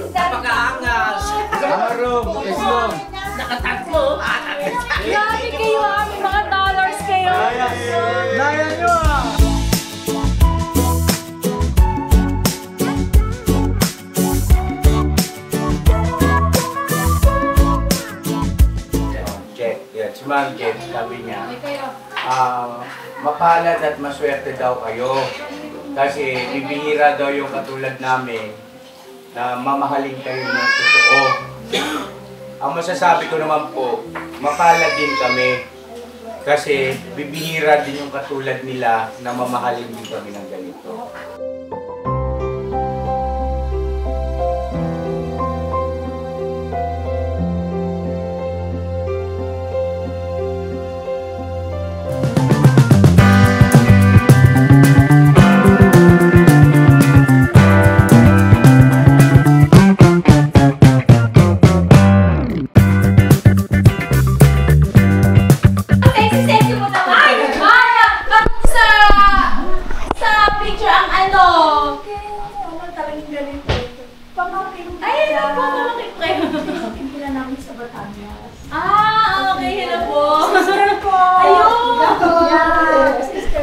Napakaangas! Arom! Islom! Nakatatlo! Grabe kayo ah! May mga dollars kayo! Naya nyo ah! Yan, si Ma'am Jen, sabi niya, mapalad at maswerte daw kayo. Kasi bibihira daw yung katulad namin na mamahalin kayo ng totoo. Ang masasabi ko naman po, mapalad din kami. Kasi bibihira din yung katulad nila na mamahalin din kami ng ganito.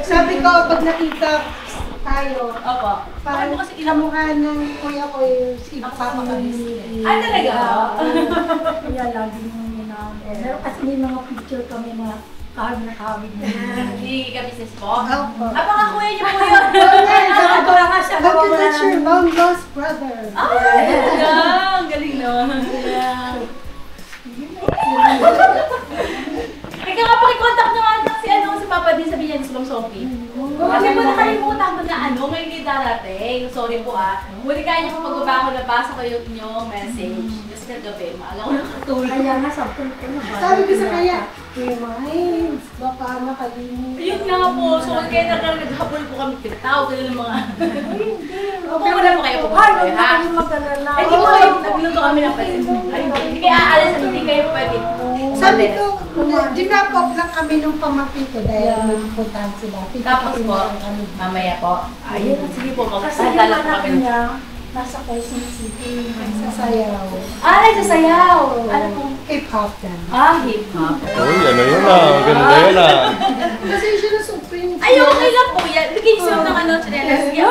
Sabi ko, pag nakita tayo, parang kamukha ng kuya ko yung si Papa kami. Ah, talaga? Kaya lagi nung minaw. Pero kasi may mga picture kami na kahit na kawig na. Hindi ka business po? Opo. Baka kuya niyo po yun. Sabi ko nga siya. How can that your long lost brother? Ay, talaga. Galing naman. Ikaw nga, pakikontak nyo nga si Papa din, sabi niya ni Ma'am Sophie. Kasi po nakalimutan ko na ngayon kayo darating. Sorry po Huli kaya niyo kung magbaba ko, nabasa ko yung inyong message. Kasi kagabi, maalam ko nakatulog. Kaya nga, sabi ko sa kaya, reminds, baka makalimutan. Yun nga po, so kaya naghabol po kami, tinatawag ka ng mga... Upo muna po kayo, pumunta kayo, ha? Hindi po kayo, nagluto kami ng pasin. Hindi kayo aalas, hindi kayo pwede. Sabi ko, dinapok lang kami nung pamangkin ko dahil magpuntahan sila. Tapos po, mamaya po, ayun, sige po, magsasagal po kami. Nasa Quezon City, nagsasayaw. Nagsasayaw! Ano po? Hip-hop yan. Hip-hop. Uy, ano yun maganda yun Kasi siya na supreme. Ay, okay lang po yan. Bigay siya ng chinelas. No.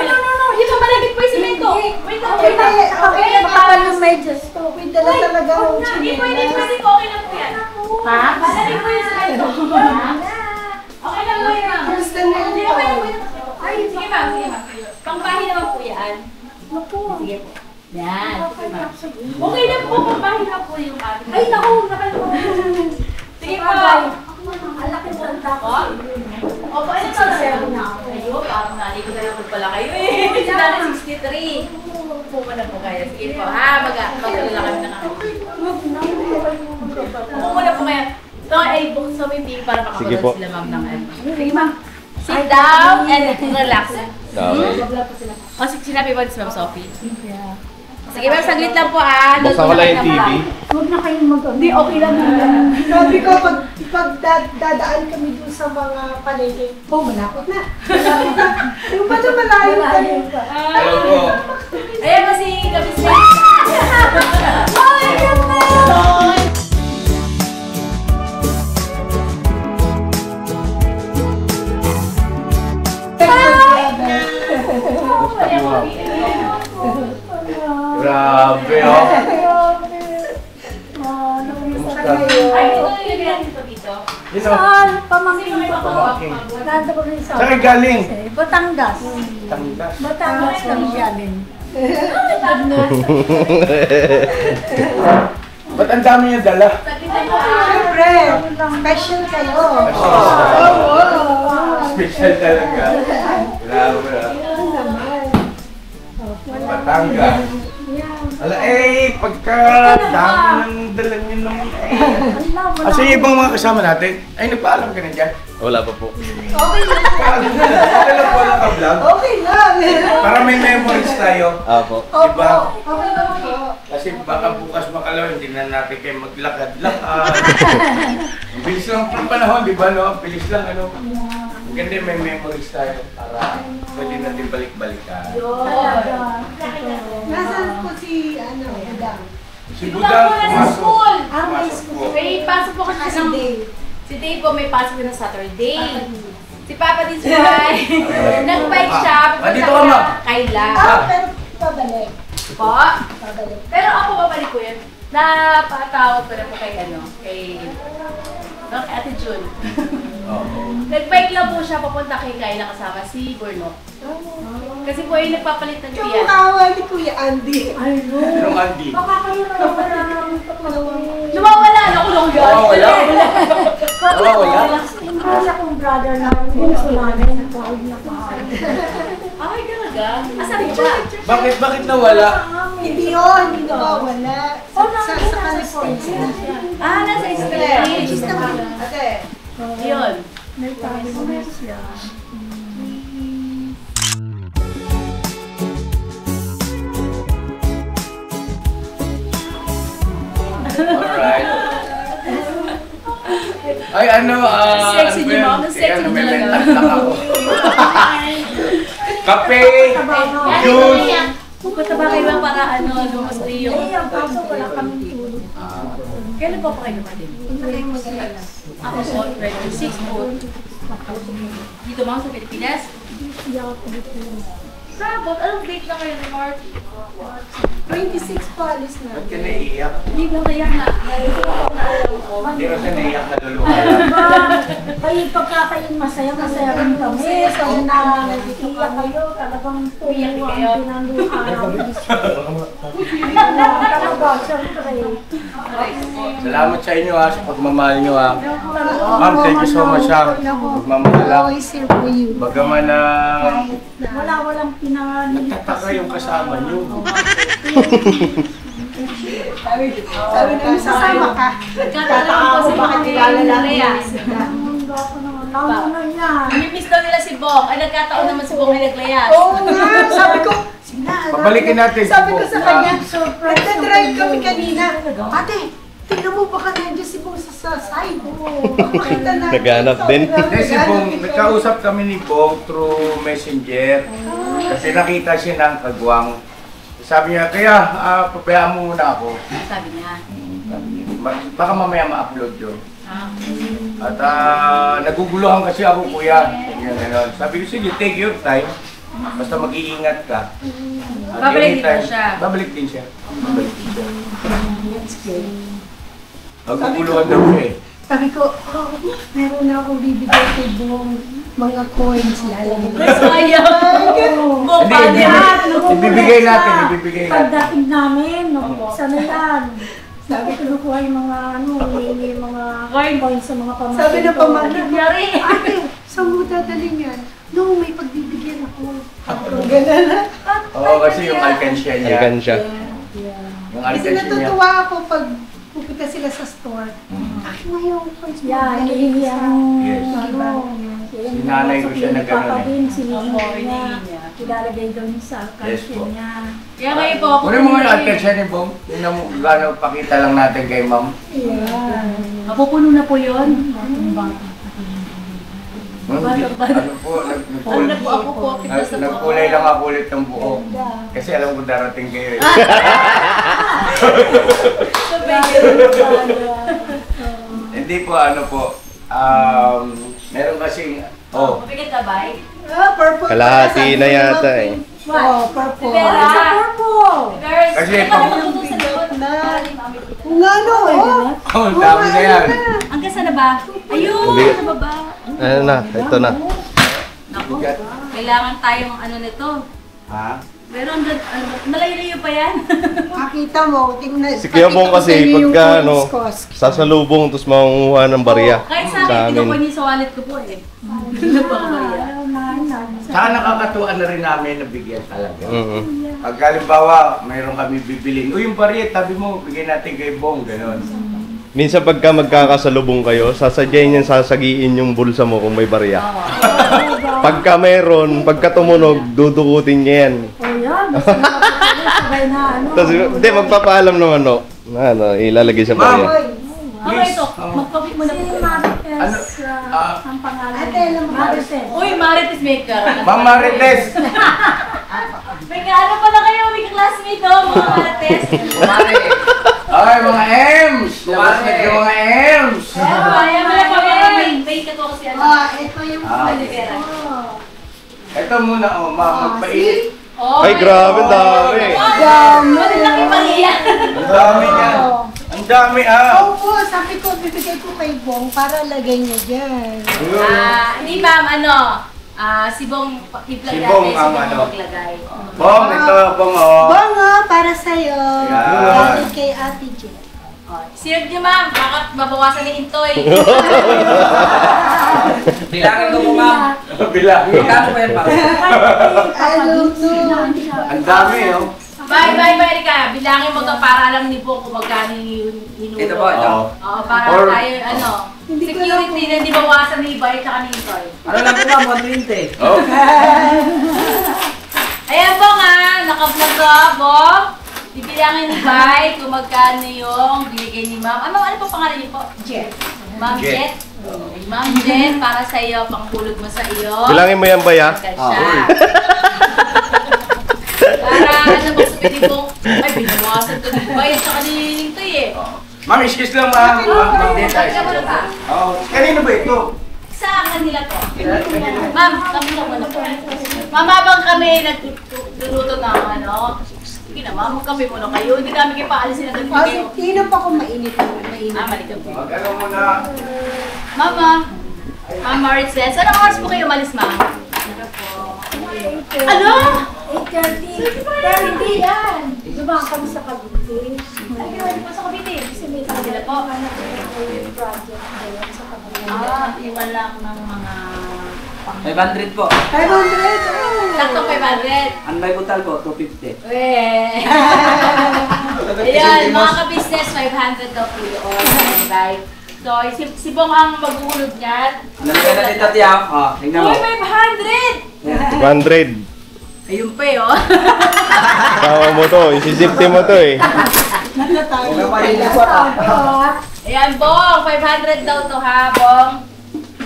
Yung pamalagit po yung simento. Wait lang. Okay, baka ng medyas to. Wait, dala talaga ang Hindi chinelas. pwede po, okay lang po yan. Ha? Pamalagit po yung simento. Okay lang po yan. First na na Hindi, yun. okay lang po yan. Ay, sige ma'am. Pangbahin naman po yan. Sige po. Yan. Okay lang po, pangbahin na po yung ating. Ay, naku, nakalimutan. Sige po. Ang laki mo ang Ako? Opo, ano sa sayo na ako? Ayun, parang naligo na lang pala kayo eh. Sinala 63. Puma na po kayo. Sige po, maglalakad na kami. Puma na po kayo. Ito ay buksan mo yung para makapagod sila ma'am ng ano. Sige ma'am. Sit down and relax. O, sinabi ba si Ma'am Sophie? Sige ma'am, saglit lang po Buksan ko lang yung TV. Huwag na kayong Hindi, okay lang. Sabi ko, pag dadaan kami dun sa mga palengke, malapit na. Yung ba na malayo kayo? Hello po. Ayan kasi kami siya. Grabe Ay, ito yung nilagyan dito. Saan? Pamangkin ko. Pamangkin. Nandito ko rin sa... Saan galing? Batangas. Tangas. Batangas kami galing. Ba't ang dami niya dala? Siyempre, special kayo. Special talaga. Grabe Batangas. Ala pagka dami ng dala niyo naman Kasi ibang mga kasama natin, ay nagpaalam ka na dyan. Wala pa po. Okay lang. Okay lang po lang ka-vlog. Okay lang. Para may memories tayo. Apo. Diba? Okay lang po. Kasi baka bukas makalaw, hindi na natin kayo maglakad-lakad. Bilis lang ang panahon, di ba no? Bilis lang ano. Ganda may memories tayo para pwede natin balik-balikan. Talaga. Nasaan po si, Budang? Si Budang Budang, po nasa school. May pumasok school. po. May pasok po kasi Si ng... Dave. Si Dave po may pasok na Saturday. Si Papa din siya ay nag-bike siya. Dito ka, Ma. Kayla. Pero pabalik. Po. Pabalik. Pero ako babalik ko yun. Napatawag ko na po kay Ate Jun. Nag-bike lang po siya papunta kay Kayla kasama si Borno. Kasi po yung nagpapalit ng Yung tiyan. kawa ni Kuya Andy. Anong Andy? Baka kayo nawawala ng patalawang. Lumawala! Nakulong yun! Wala. Yung kasi akong brother na gusto namin. Pahog na pahog. Ay, talaga? Asan siya? Bakit nawala? Hindi yun, hindi nawawala. Sa Palestine. Ah, nasa Israel. Ate. Yun. May tabi mo na siya. Alright. Ay, Sexy niyo, ma'am. Sexy niyo may talaga. mental lang ako. Kape! Juice! Punta ba kayo lang para lumas na yung... Ang paso, wala kaming tulog. Kailan po pa kayo natin? Ako po, 26 po. Dito ma'am sa Pilipinas? Hindi ako tulog. Sabot, anong date na kayo ni Mark? 26 pa, alis na. Ba't ka naiiyak? Hindi ba kaya na? Naalala ko. Hindi ka siya naiiyak na luluha. Kayo pagkakain masaya rin kami. Kaya na iiyak kayo, talagang Umiyak din kayo? Talaga, syempre. Salamat sa inyo ha, sa pagmamahal nyo ha. Ma'am, thank you so much ha. Pagmamahal ha. Always here for you. Bagaman na Walang pinanganin. nagtataka yung kasama nyo. Sabi namin, sasama ka. Nagkataon po si Bong ni Lea. Lamo na yan. Namimiss daw nila si Bong. Ay, nagkataon naman si Bong ay naglayas. Oo nga, sabi ko, sina. Pabalikin natin si Sabi ko Bong sa na- kanya, nagdadrive kami kanina. Ate, tingnan mo baka nandiyan si Bong sa side. Makita na. Naghanap din. Hindi si Bong, nagkausap kami ni Bong through Messenger. Kasi nakita siya ng kagwang. Sabi niya, kaya pabayaan mo muna ako. Sabi niya. Sabi niya, baka mamaya ma-upload yun. Ah. At naguguluhan kasi ako, kuya. Ganyan, gano'n. Sabi ko, sige, take your time. Basta mag-iingat ka. At Babalik din anytime- siya. Babalik din siya. Babalik din siya. Naguguluhan daw siya eh. Sabi ko, meron na akong bibigay kay Bong mga coins lalagay. Sayang. Bong, Hindi, paano yan? ibibigay natin, ibibigay natin. Pagdating namin, sana yan. Sabi ko, nakuha yung mga, yung mga coins sa mga pamangkin. Sabi ng pamangkin. Yari. Ate, saan mo dadalhin yan? No, may pagbibigyan ako. Ganun na. Oo, kasi yung alkansya niya. Alkan siya. Yung Kasi alkansya niya. natutuwa ako pag pupunta sila sa store. Akin na yung coins mo. Yeah, hindi ang Yes. Si nanay ko siya na gano'n eh. din, sinihingi niya. Ilalagay daw niya sa Yes po. alkansya niya. Kaya ngayon po ako. Kunin mo nga yung alkansya ni Bong. Tingnan mo, gano'n pakita lang natin kay ma'am. Mapupuno na po yun. Ano po, Ano po ako po. Kita sa nagkulay lang ako ulit ng buo. Kasi alam ko darating kayo eh. Hindi po, ano po. Meron kasing, Mabigat ka ba? Purple. Kalahati na yata eh. Oh, purple. Vera. Sa purple. Girls, Kasi ano pag- ba matutong sa likod? Kung ano, oh, dami na yan. Ang kasa na ba? Ayun! Hindi. Sa baba. Ano na, ito na. Naku, kailangan tayong ano nito. Ha? Pero ang malayo-layo pa yan. Makita mo, tingnan. Si Kuya Bong pakita ko kasi, sa inyo yung pagka coins ano, ko. sasalubong, tapos makunguha ng barya. Kahit sa Sa akin, amin. kinukuha niyo sa wallet ko po eh. Ano pa ka Maria? Saka nakakatuwa na rin namin na bigyan talaga. Mm-hmm. Pag halimbawa, mayroon kami bibilin. Uy, yung pariet, tabi mo, bigyan natin kay Bong, gano'n. Minsan pagka magkakasalubong kayo, sasadyain niyan sasagiin yung bulsa mo kung may barya. Pagka mayroon, pagka tumunog, dudukutin niya yan. O yan, basta sabay na ano. Tapos, hindi, magpapaalam naman, no? Ano, ilalagay sa barya. Okay, ito. Magpapit mo na po. Si Maricel, Ano? ang pangalan Ate, niya. alam mo Marites. Uy, Marites Maker. Ma'am Marites. May ano pala kayo, may classmate oh, mga Marites. Ay, mga Ems! Labas na kayo mga Ems! Ayan pala po, may kato kasi ano. Ito yung Malibera. Ito muna, ma'am, magpainit. Oh, Ay, grabe, dami. Dami. Malaki pang iyan. Ang dami niya. Ang dami, Opo, sabi ko, bibigay ko kay Bong para lagay niya dyan. Hindi ma'am, ano, si Bong iplagay, Si Bong si ang Bong ano. maglagay. Bong, ito, Bong, Bong, para sa'yo. Yan. Galing kay Ate Jen. Sirap niyo ma'am, baka mabawasan ni Intoy. Bilangin ko mo, ma'am. Bilang. Magkano ba yan, ma'am? Ang dami, oh. Bye, Erika. Bilangin mo to para alam ni Bong kung magkano yung hinulo. Ito po, ito. Oo, para Or- tayo, ano, security na hindi bawasan ni Iba at ni Intoy. Ano lang po, ma'am? 120. Oh. Ayan Bong naka-vlog ka, Bong. Bibilangin ni Bay kung magkano yung binigay ni Ma'am. Ano po pangalan niyo po? Jet. Ma'am Jet. Jet. Ma'am Jet, para sa iyo, panghulog mo sa iyo. Bilangin mo yan ba ya? Siya. Para ano mo sabihin mo, ay binawasan ko ni Bay at saka ni Nintoy eh. Ma'am, excuse lang, ma'am. Ma'am, din tayo. Kaya mo na ba? Oh, kanino ba ito? Sa kanila to. Ma'am, kami na muna po. Ma'am, habang kami nagluluto ng ano, sige na, ma'am, kami muna kayo. Hindi kami kayo paalisin na Kasi kayo. tinom pa kung mainit. Mainit. Malikap po. Mag-ano muna. Mama, Ma'am Marites, anong oras po kayo umalis, ma'am? Ano? 8:30 yan. Dumaan kami sa Cavite. Ay, ginawa po sa Cavite. Kasi may Sa kanila po. project doon sa Cavite. Iwan lang ng mga... 500 po. 500. Sakto 500. Ang may butal po, 250. Weh. Ayan, mga ka-business, 500 daw po yun. Right? So, si Bong ang maghuhulog niyan. Nalagay na dito, tiyaw. Oh, tingnan mo. Uy, 500! 100. Ayun pa eh, oh. Tama mo to. Isisipti mo to eh. Huwag pa rin po, Ayan, Bong, 500 daw to ha, Bong.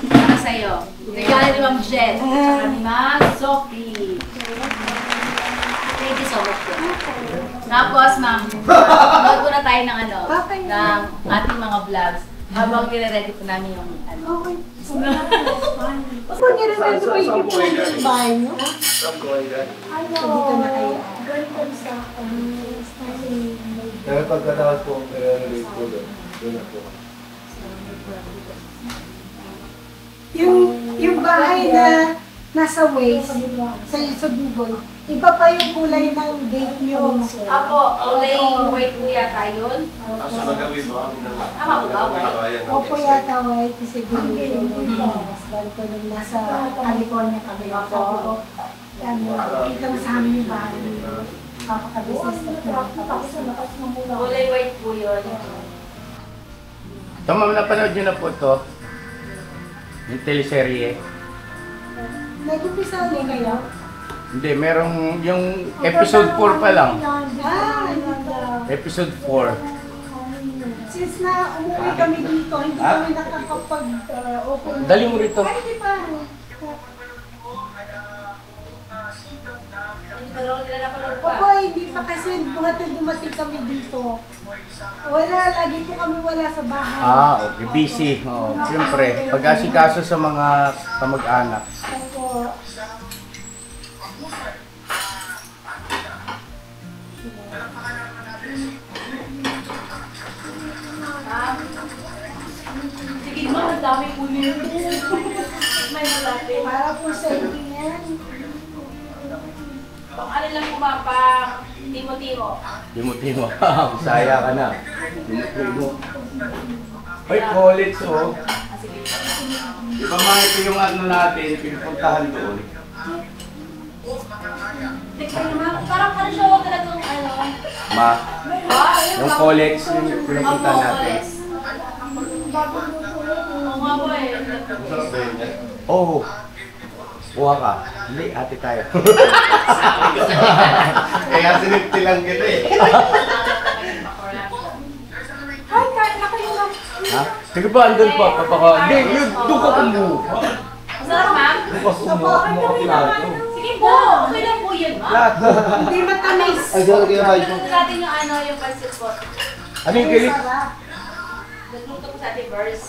Para sa'yo. Regalo ni Ma'am Jen. Tsaka ni Ma'am Sophie. Thank you so much. Tapos, ma'am, mag na tayo ng ano, ng ating mga vlogs. Habang nire-ready po namin yung ano. Okay. Kung nire-ready ko yung sa bahay niyo. Dito na kayo. Ganito sa Pero pagkatapos po, relate ko doon. Doon ako. Yung bahay na nasa waist, sa Google, iba pa yung kulay ng gate niyo. Apo, kulay white po yata yun. Tama po ba? White? Opo yata white kasi Google. Dahil ko nung nasa California kami. Opo. Ikaw sa amin yung bahay niyo. Kapaka-business na. Kulay white po yun. Ito, ma'am, napanood nyo na po ito. Yung teleserye. Nag-umpisa ulit kayo? Hindi, merong yung episode 4 pa lang. Episode 4. Since na umuwi kami dito, hindi Ha? kami nakakapag-open. Dali mo rito. Ay, di pa. Pero hindi na napanood pa. Opo, hindi pa kasi dumating kami dito. Wala, lagi po kami wala sa bahay. Okay. Busy. Oh, siyempre. Pag-asikaso sa mga kamag-anak. Opo. Sige mo, ang dami po nyo. May malaki. Para po sa inyo yan. Pang ano lang po ma'am, pang timo-timo. Timo-timo. Bisaya ka na. Timo-timo. Ay, college, oh. Di ba mga ito yung ano natin, pinupuntahan doon? Teka naman, parang siya huwag talagang ano. Ma, yung college, yung pinupuntahan natin. Oo nga po eh. Oh, kuha ka. Hindi, ate tayo. Kaya sinipti lang kita eh. Ay, kain na kayo lang. Ha? Sige ba, andun pa, papaka. Hindi, doon ka kumuha. Masarap ma? bukas mo. Sige po, okay lang po yun, ma'am. Lahat. Hindi matamis. Nagluto natin yung ano, yung pancit po. Ano yung kilik? Nagluto po sa ating verse.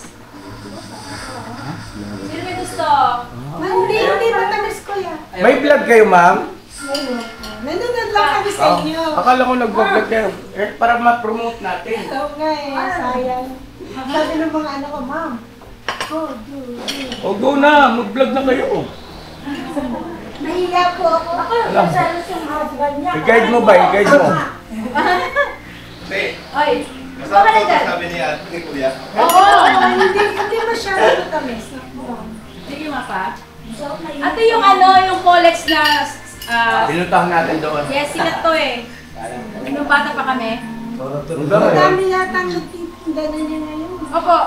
Sino may gusto? Hindi matamis ko yan. May vlog kayo, ma'am? Nanonood lang kami sa inyo. Akala ko nag-vlog kayo. Para ma-promote natin. Oo nga eh, sayang. Sabi ng mga anak ko, ma'am, go, do. O go na, mag-vlog na kayo. Nahiya po ako. Ako, masalas yung husband niya. I-guide mo ba? I-guide mo. Oy, gusto ka na dyan? Sabi niya, ni Kuya. Oo! Hindi masyado matamis. Sige nga pa. Ito yung ano, yung Polex na... Pinuntahan natin doon. yes, sikat to eh. Nung bata pa kami. Madami yata ang nagtitinda na niya ngayon. Opo.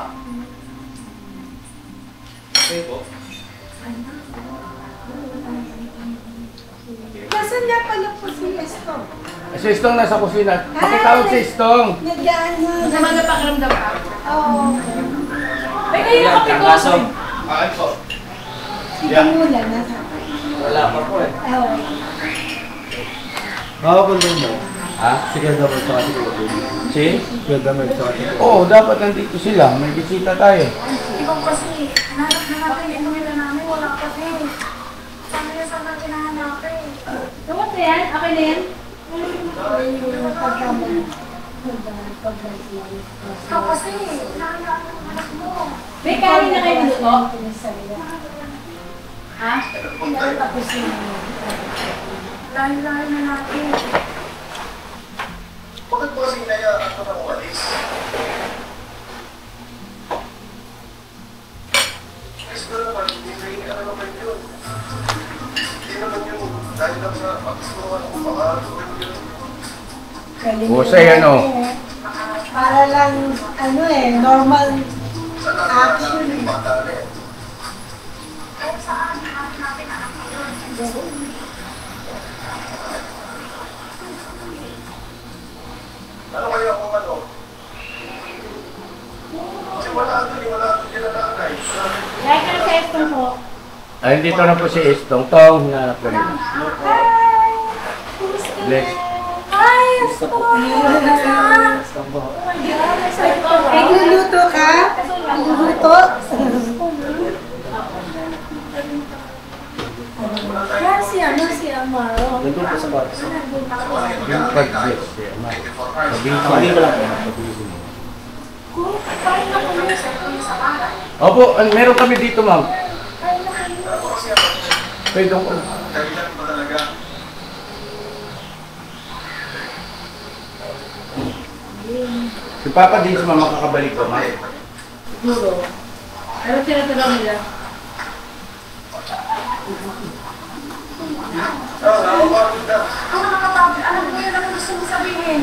Nasaan nga pala po si Esto? Si Istong nasa kusina. Pakitawag si Istong. Nagyaan na. Masama na pakiramdam ka. Oo. May kayo na kape ko. Akin po. Si Gamula nasa. Wala pa po eh. Oo. Makapundin mo. Ha? Sige, dapat sa kasi ko. Si? Sige, dapat sa kasi ko. Oo, dapat nandito sila. May bisita tayo. Ikaw kasi, hanap na natin yung nila namin, wala kasi. Sana yung sana hinahanapin. Tawag na yan? Okay na yan? Yung pagkamali. Ikaw kasi, hinahanap yung anak mo. May kanin na kayo niluto? Ha? Tapos yung Layo-layo na natin. Bakit po kasi kaya ako nang umalis? Gusto ko naman, hindi ka naman yun. Hindi naman yun. Dahil lang sa pagkasuruan ko, baka yun. Husay, ano? Para lang, ano eh, normal action. Kahit saan, hanap natin anak mo yun. Ano kaya kung ano? Kasi wala ito nanay. Like ka na sa Estong po. Ay, dito na po si Istong. Tong, hinanap ko rin. Bless. Ay, gusto ko. Nagluluto ka? Nagluluto? Kaya si Amaro. Nandun pa sa bata. Yung pag-bless. Sabihin ko. Hindi ko lang. Kung paano na kami sa bahay. Opo, meron kami dito, ma'am. Pwede ko. Kailan ba talaga? Si Papa din sa mama kakabalik ko, ma'am. Siguro. Ano tinatulong nila? Kung nakapag, alam mo yun ang gusto mo sabihin.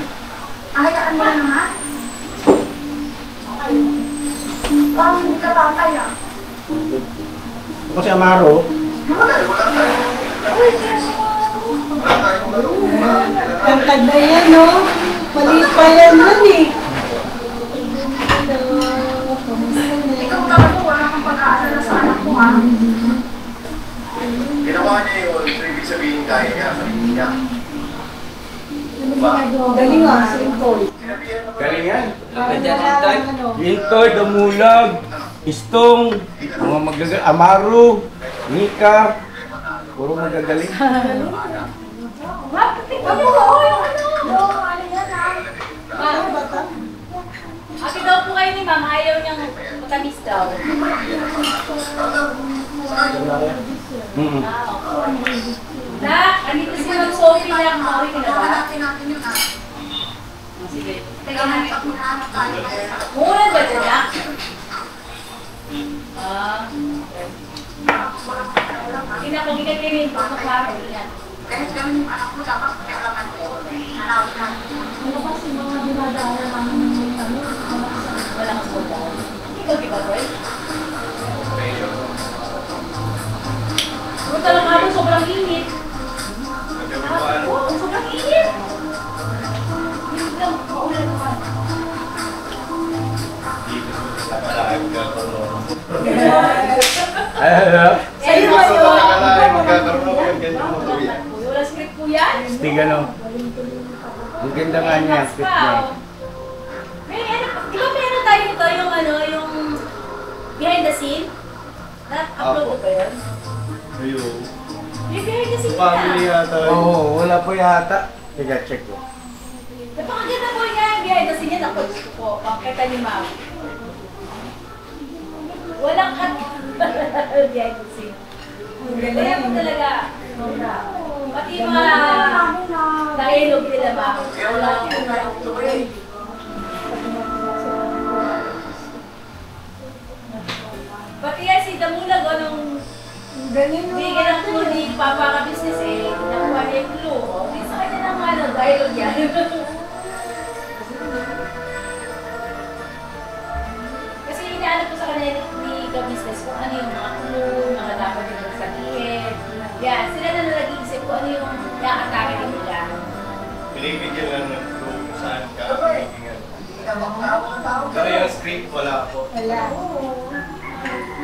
Ahayaan mo na naman. Parang hindi ka tatay ah. Ako si Amaro. Tangkad na yan, no? Mali pa yan nun eh. Hello, kamusta na? Ikaw talaga wala kang pag-aalala sa anak mo ah. Ginawa niya yun, so ibig sabihin kaya niya, sarili niya. Galing ah, simple. Galing yan. Lapit yan ang tag. Intoy, Damulag, Istong, mga magagal, Amaro, Nika. Puro magagaling. Tingnan mo, oh, yung ano. Ano yan ah. Ate daw po kayo ni ma'am, ayaw niyang matamis daw. Nak, andito si Ma'am Sophie lang. Mauwi ka na ba? Hanapin natin yun ah. Sige. Teka, hanap tayo. Muna ba dyan, Nak? Okay. Kinakugigan kayo yung pagkaklaro. Yan. Kahit gawin yung anak mo, dapat pakialaman ko. Hanapin natin. Ano kasi mga dinadaanan namin ng ano? Wala kang soda. Ikaw, di ba, boy? Pumunta lang ako, sobrang init. Sobrang init. Init lang, maulan naman. Ay, hello? Sa'yo ba yun? Wala script po yan? Stig ano? Ang ganda nga niya, ang script niya. May ano, di ba meron tayo ito yung ano, yung behind the scene? Na-upload ko ba yun? Ayun. Yung behind the scene Family na. yata. Oo, wala po yata. Sige, check ko. Napakaganda po yan, behind the scene yan. Upload ko po, pakita ni Ma'am. Walang cut. Behind the scene. Kaya po talaga. Pati yung mga dialogue nila ba? Pati yan si Damulag o nung bigyan ng clue ni Papa ka business eh, nakuha niya yung clue. Hindi sa kanya ng ano, dialogue yan. Kasi inaano po sa kanya ni ka business kung ano yung mga clue, mga dapat yung sabihin. Yan, sila na nag-iisip kung ano yung i-atake nila. Binibigyan lang ng clue kung saan ka binibigyan. Pero yung script wala po. Wala.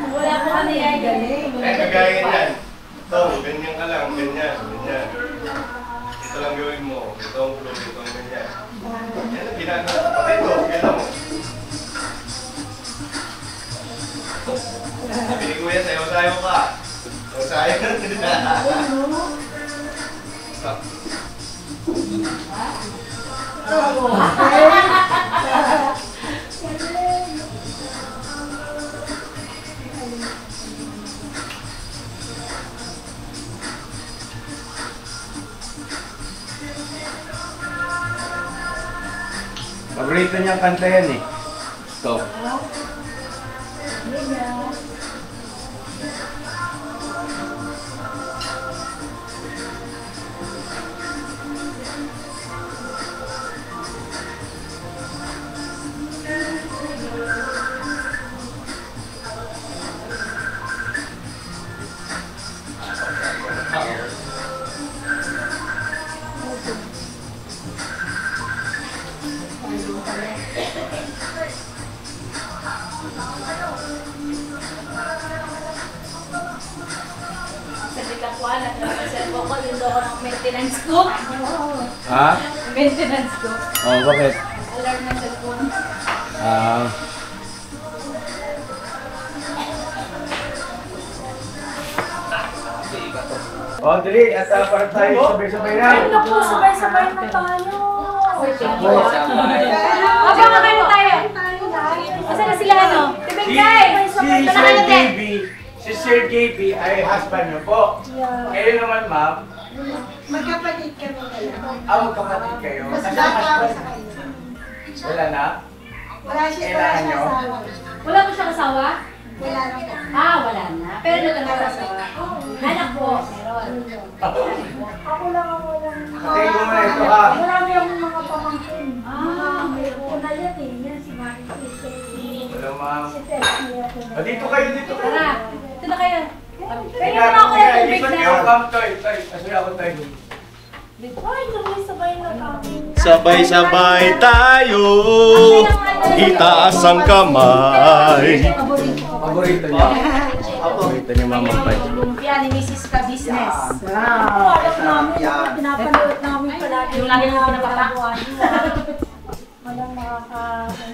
Wala po ano yan. Eh, kagaya yan. Ito, ganyan ka lang, ganyan, ganyan. Ito lang gawin mo. Ito ang clue, ito ang ganyan. Yan ang ginagawa. Pati ito, gano'n mo. Sabi ni Kuya, sayo-sayo ka. Sayo-sayo. Paborito niyang kanta yan eh. Stop. Sabi ka po, anak, nasa-cellphone ko, yun daw ako ng maintenance ko. Ha? Maintenance ko. Oh, bakit? Alarm ng cellphone. Ah. Oh, dali. At para tayo sabay-sabay na. Ay, naku, sabay-sabay na tayo. Abang kayo tayo. Asan na sila ano? Tibigay! Si Sir JB ay husband niyo po. Kayo naman, ma'am. Magkapatid kami dalawa. Magkapatid kayo. Mas Kasi bata ako husband. sa kanya. Wala na? Wala siya Kailangan nyo? asawa. Wala mo siyang asawa? Wala na po. Wala na. Pero nagkakasawa. Anak po, meron. Ako lang ang walang... Patay ko muna ito ha. Marami akong mga pamangkin. Meron. Una yan eh. Yan si Maricel. Hello, ma'am. Si Tessia. Dito kayo, dito kayo. Tara, ito na kayo. Pwede Kaya, na ako ng tubig lipat na. kayo, come, Toy. Toy, kasi ako, Toy. Ay, sabay-sabay na kami. Sabay-sabay tayo, itaas ang kamay. Paborito niya. Paborito niya, Mama Pai. Lumpia ni Mrs. Ka-Business. Alam namin, pinapanood namin palagi. Yung lagi mo pinapatak. Walang makaka...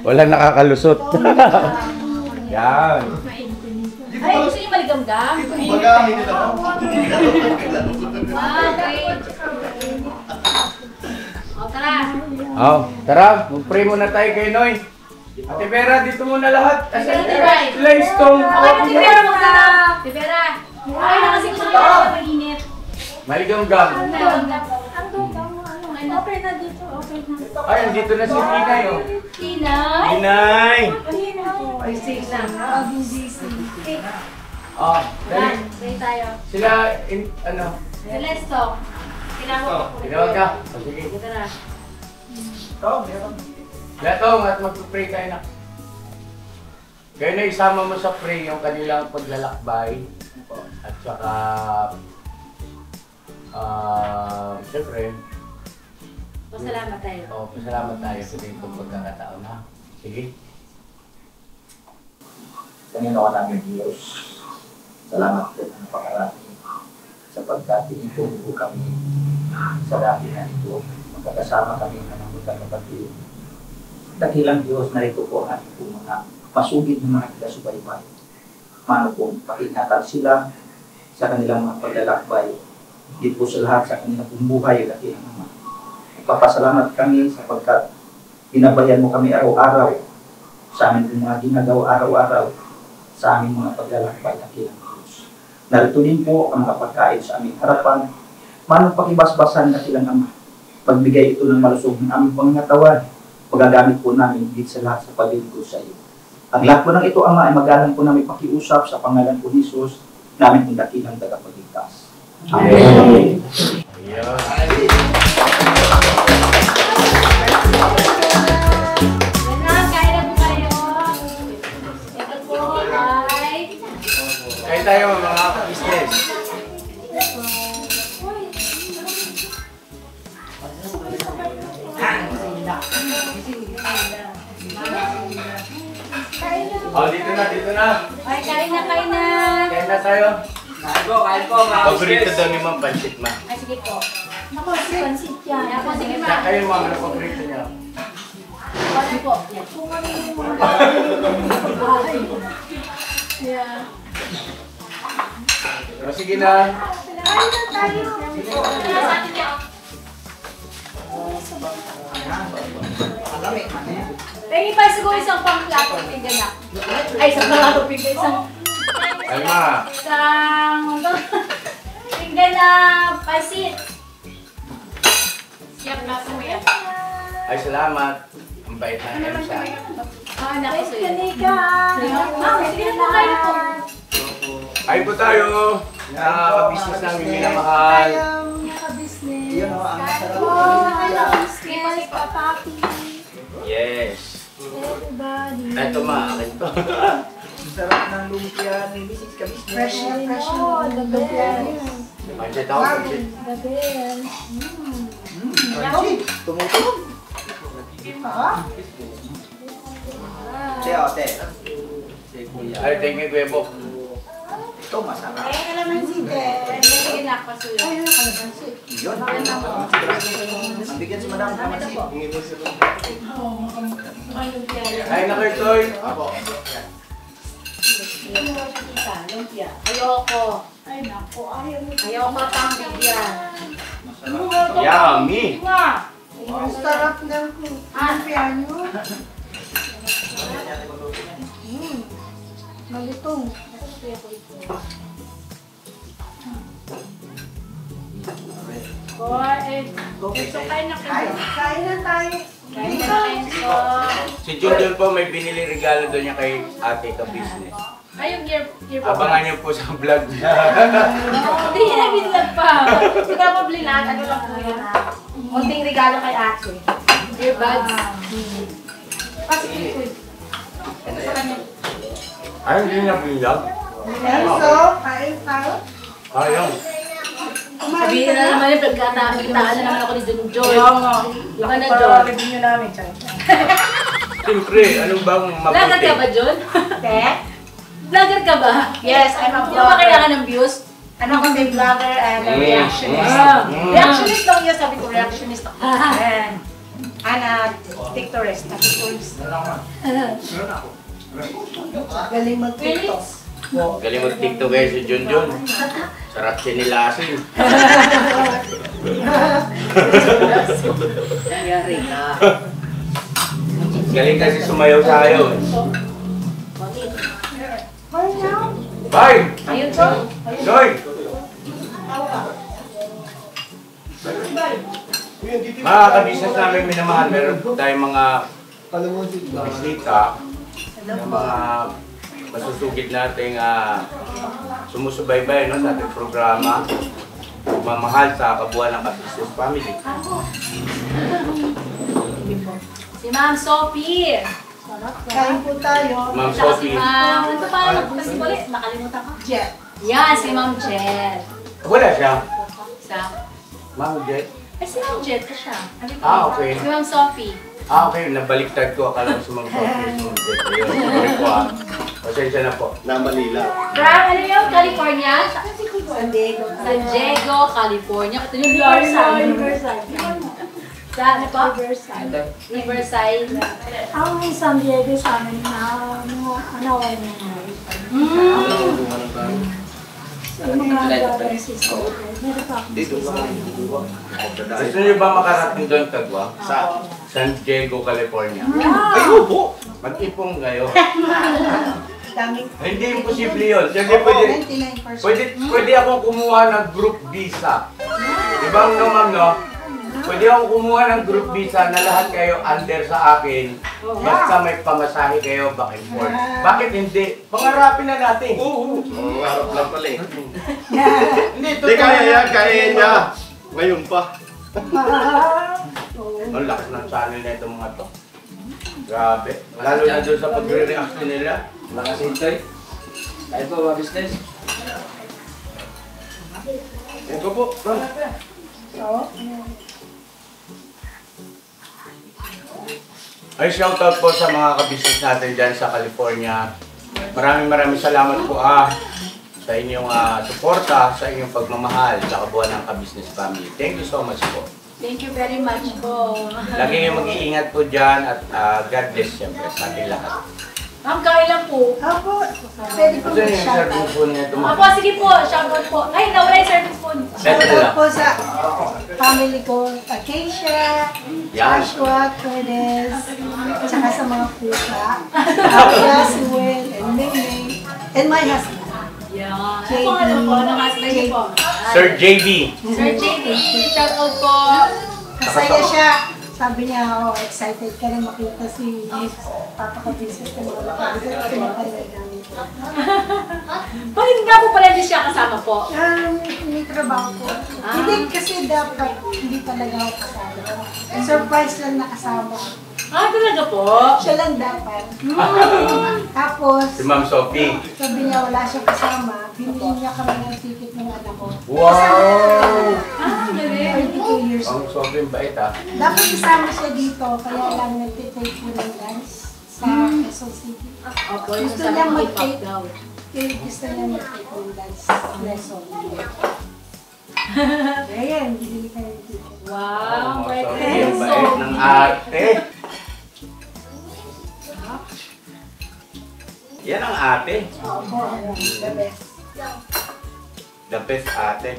Walang nakakalusot. Yan. Ay, gusto niyo maligam-gam? Magahin nila mo. Great. O, tara. Oh, tara, mag-pray muna tayo kay Noy. Ate Vera, dito muna lahat. Place tong... Okay, Tibera muna. Tibera. Ay, na kasi gusto niyo mag-init. Maligam-gam. Okay na dito, okay na. Ay, andito na si Tinay, oh. Tinay. Tinay! Ay, safe lang. Oh, dali. Pray tayo. Sila, ano, Celeste. Tinawag ko. tinawag ka. Oh, sige. Dito na. Latong, at mag-pray tayo na. Kaya na isama mo sa pray yung kanilang paglalakbay. At saka, siyempre, Pasalamat tayo. pasalamat tayo sa itong pagkakataon, ha? Sige. Panginoon namin Diyos, salamat po ng pangarami sapagkat tinitong po kami sa dati na ito. Magkakasama kami ng mga magkakapatid. Dakilang Diyos, narito po ang ating po mga masugid ng mga taga-subaybay. Mano po, pakingatan sila sa kanilang mga paglalakbay. Dito po sa lahat sa kanilang buhay, dakilang Ama. Nagpapasalamat kami sapagkat binabayan mo kami araw-araw sa amin mga ginagawa araw-araw sa aming mga paglalakbay na kilang Diyos. Narito din po ang makapagkain sa aming harapan. Manong pakibasbasan na kilang Ama. Pagbigay ito ng malusog ng aming pangangatawan, magagamit po namin dito sa lahat sa paglilingkod sa iyo. Ang lahat po ng ito, Ama, ay magalang po namin pakiusap sa pangalan po ni Jesus, namin ang dakilang tagapagligtas. Amen. Kain tayo mga business. Oh, dito na, dito na. Ay, kain na, kain na. Kain na tayo. Kain po, mga Paborito daw ni Ma'am Pansit, Ma. Ay, sige po. Naku, si Pansit yan. Ako, sige ma. Kayo, Ma'am, ano paborito niya? Ano po? Yan. Kung ano yung mga bahay. Yeah. O, sige na. Kain na tayo. Pengi pa siguro isang pang-plato pinggan na. Ay, isang plato pinggan. Ay, Ma. Pinggan na pasit. Siyak na po yan. Ay, salamat. Ang bait na Elsa. Ah, naku sa'yo. Kanika. Ma'am, sige na po kayo po. Ay po tayo. Nakaka-business namin minamahal. Naka-business. Yun o, ang masarap. Oh, naka-business. Papapi. Yes. Everybody. Ito, Ma. Akin to. Ang sarap ng lumpia ni Mrs. Kabisnes. Fresh na fresh na. Oh, the best. Pansit ako, pansit. The best. Tumutulog. Te, o, te. Si Kuya. Ay, thank you, Kuya Bok. Ito, masarap. Ay, kalaman si Ted. Sige na, pasuyo. Ay, nakalaman si Yun. Ang bigyan si Madam Kamansi. Kain na kayo, Toy. Lumpia. Ayoko. Ay, naku. Ayaw mo. Ayoko pang bigyan. Yummy. Ang sarap ng lumpia nyo. Malutong. Kain na kayo. Kain na tayo. Kain na kayo. Si Junjun po may binili regalo doon niya kay ate ka-business. Ay, yung gear po. Abangan niyo po sa vlog niya. Hindi niya binlag pa. Siguro po blinan. Ano lang po yun ha? Munting regalo kay ate. Earbuds. Pasikin ko. Ito sa kanya. Ay, hindi niya vlog. Enzo, kain tayo. Ayun. Sabihin na naman yung pagkataan na naman ako ni Junjoy. Iba na, John. Review nyo namin, Chan. Siyempre, ano bang Vlogger mabuti? ka ba, John? Te? Vlogger ka ba? Yes, I'm a Hindi mo ba vlogger. kailangan ng views? Ano kung may vlogger and a Mm. reactionist. Mm. Reactionist lang yun, sabi ko, reactionist ako. And, TikTokist. Galing mag-tiktok. Galing mag-tiktok kayo si Junjun. Sarap sinilasin. Nangyari ka. Galing kasi sumayaw sa ayaw. Bye Bye! now. Ayun, John. Joy! Mga ka-business namin minamahal, meron po tayong mga bisita ng mga masusugid nating sumusubaybay no, sa ating programa. Mamahal sa kabuuan ng ka-business family. Si Ma'am Sophie. Kain po tayo. Ma'am Tsaka si Sophie. Ma'am. Ano pa? Kasi ulit. Nakalimutan ko. Jet. Yan, si Ma'am Jet. Wala siya. Sa... Ma'am Jet. Ay, si Ma'am Jet ka siya. Okay. Si Ma'am Sophie. Okay. Nabaliktad ko. Akala ko si Ma'am Sophie. Si Ma'am Jet. Ayun. Sorry po. Pasensya na po. Na Manila. From, ano yun? California? Kasi San Diego. San Diego, California. Ito yung Riverside. Saan po? Riverside. Ang San Diego sa amin na anaway na yung mga brother and sister. Meron pa akong sister. Gusto niyo ba makarating doon, Kagwa? Sa San Diego, California. Ayun po! Mag-ipong kayo. Daming Hindi imposible yun. Kasi pwede akong kumuha ng group visa. Diba no, ma'am, no? Pwede akong kumuha ng group visa na lahat kayo under sa akin. Basta may pamasahe kayo back and forth. Bakit hindi? Pangarapin na natin. Oo! Harap lang pala eh. Hindi, Hindi kaya yan, kaya niya. Ngayon pa. Ang lakas ng channel na itong mga to. Grabe. Lalo na doon sa pagre-reaction nila. Lakas Intoy. Kain po mga business. Ito po, ma'am. Ay, shoutout po sa mga kabisnes natin dyan sa California. Maraming salamat po sa inyong suporta, sa inyong pagmamahal sa kabuuan ng Kabisnes Family. Thank you so much po. Thank you very much po. Lagi kayong mag-iingat po dyan at God bless siyempre sa ating lahat. Ma'am, kain lang po. Ako, pwede po Ito yung mag-shoutout. serving po nito, ma'am. Apo, sige po. Shoutout po. Ay, nawala yung service po. Shoutout po sa family ko, Acacia, Yan. Joshua, Curtis, tsaka sa mga pusa, Akia, Suel, and Mingming, and my husband. Yeah. Ano po, ano po? Ano husband niyo po? Sir JB. Sir JD, shoutout po. Masaya siya. Sabi niya, excited ka rin makita si Papa Kabisnes ng mga kapatid. Pinapalay namin po. Bakit nga po pala hindi siya kasama po? May trabaho po. Hindi kasi dapat, hindi talaga ako kasama. Surprise lang nakasama. Talaga po? Siya lang dapat. Tapos, Si Ma'am Sophie. sabi niya wala siya kasama, binili niya kami ng ticket ng anak ko. Wow! Galing. 32 years Ang old. Sophie bait Dapat kasama siya dito, kaya lang nagtitake po ng dance sa Quezon City. Opo, Gusto niya mag-take, gusto niya mag-take ng dance lesson. Ayan, binili kayo ng ticket. Wow, Sophie, bait ang bait ng ate. Yan ang ate. Opo, ayan, the best. The best ate.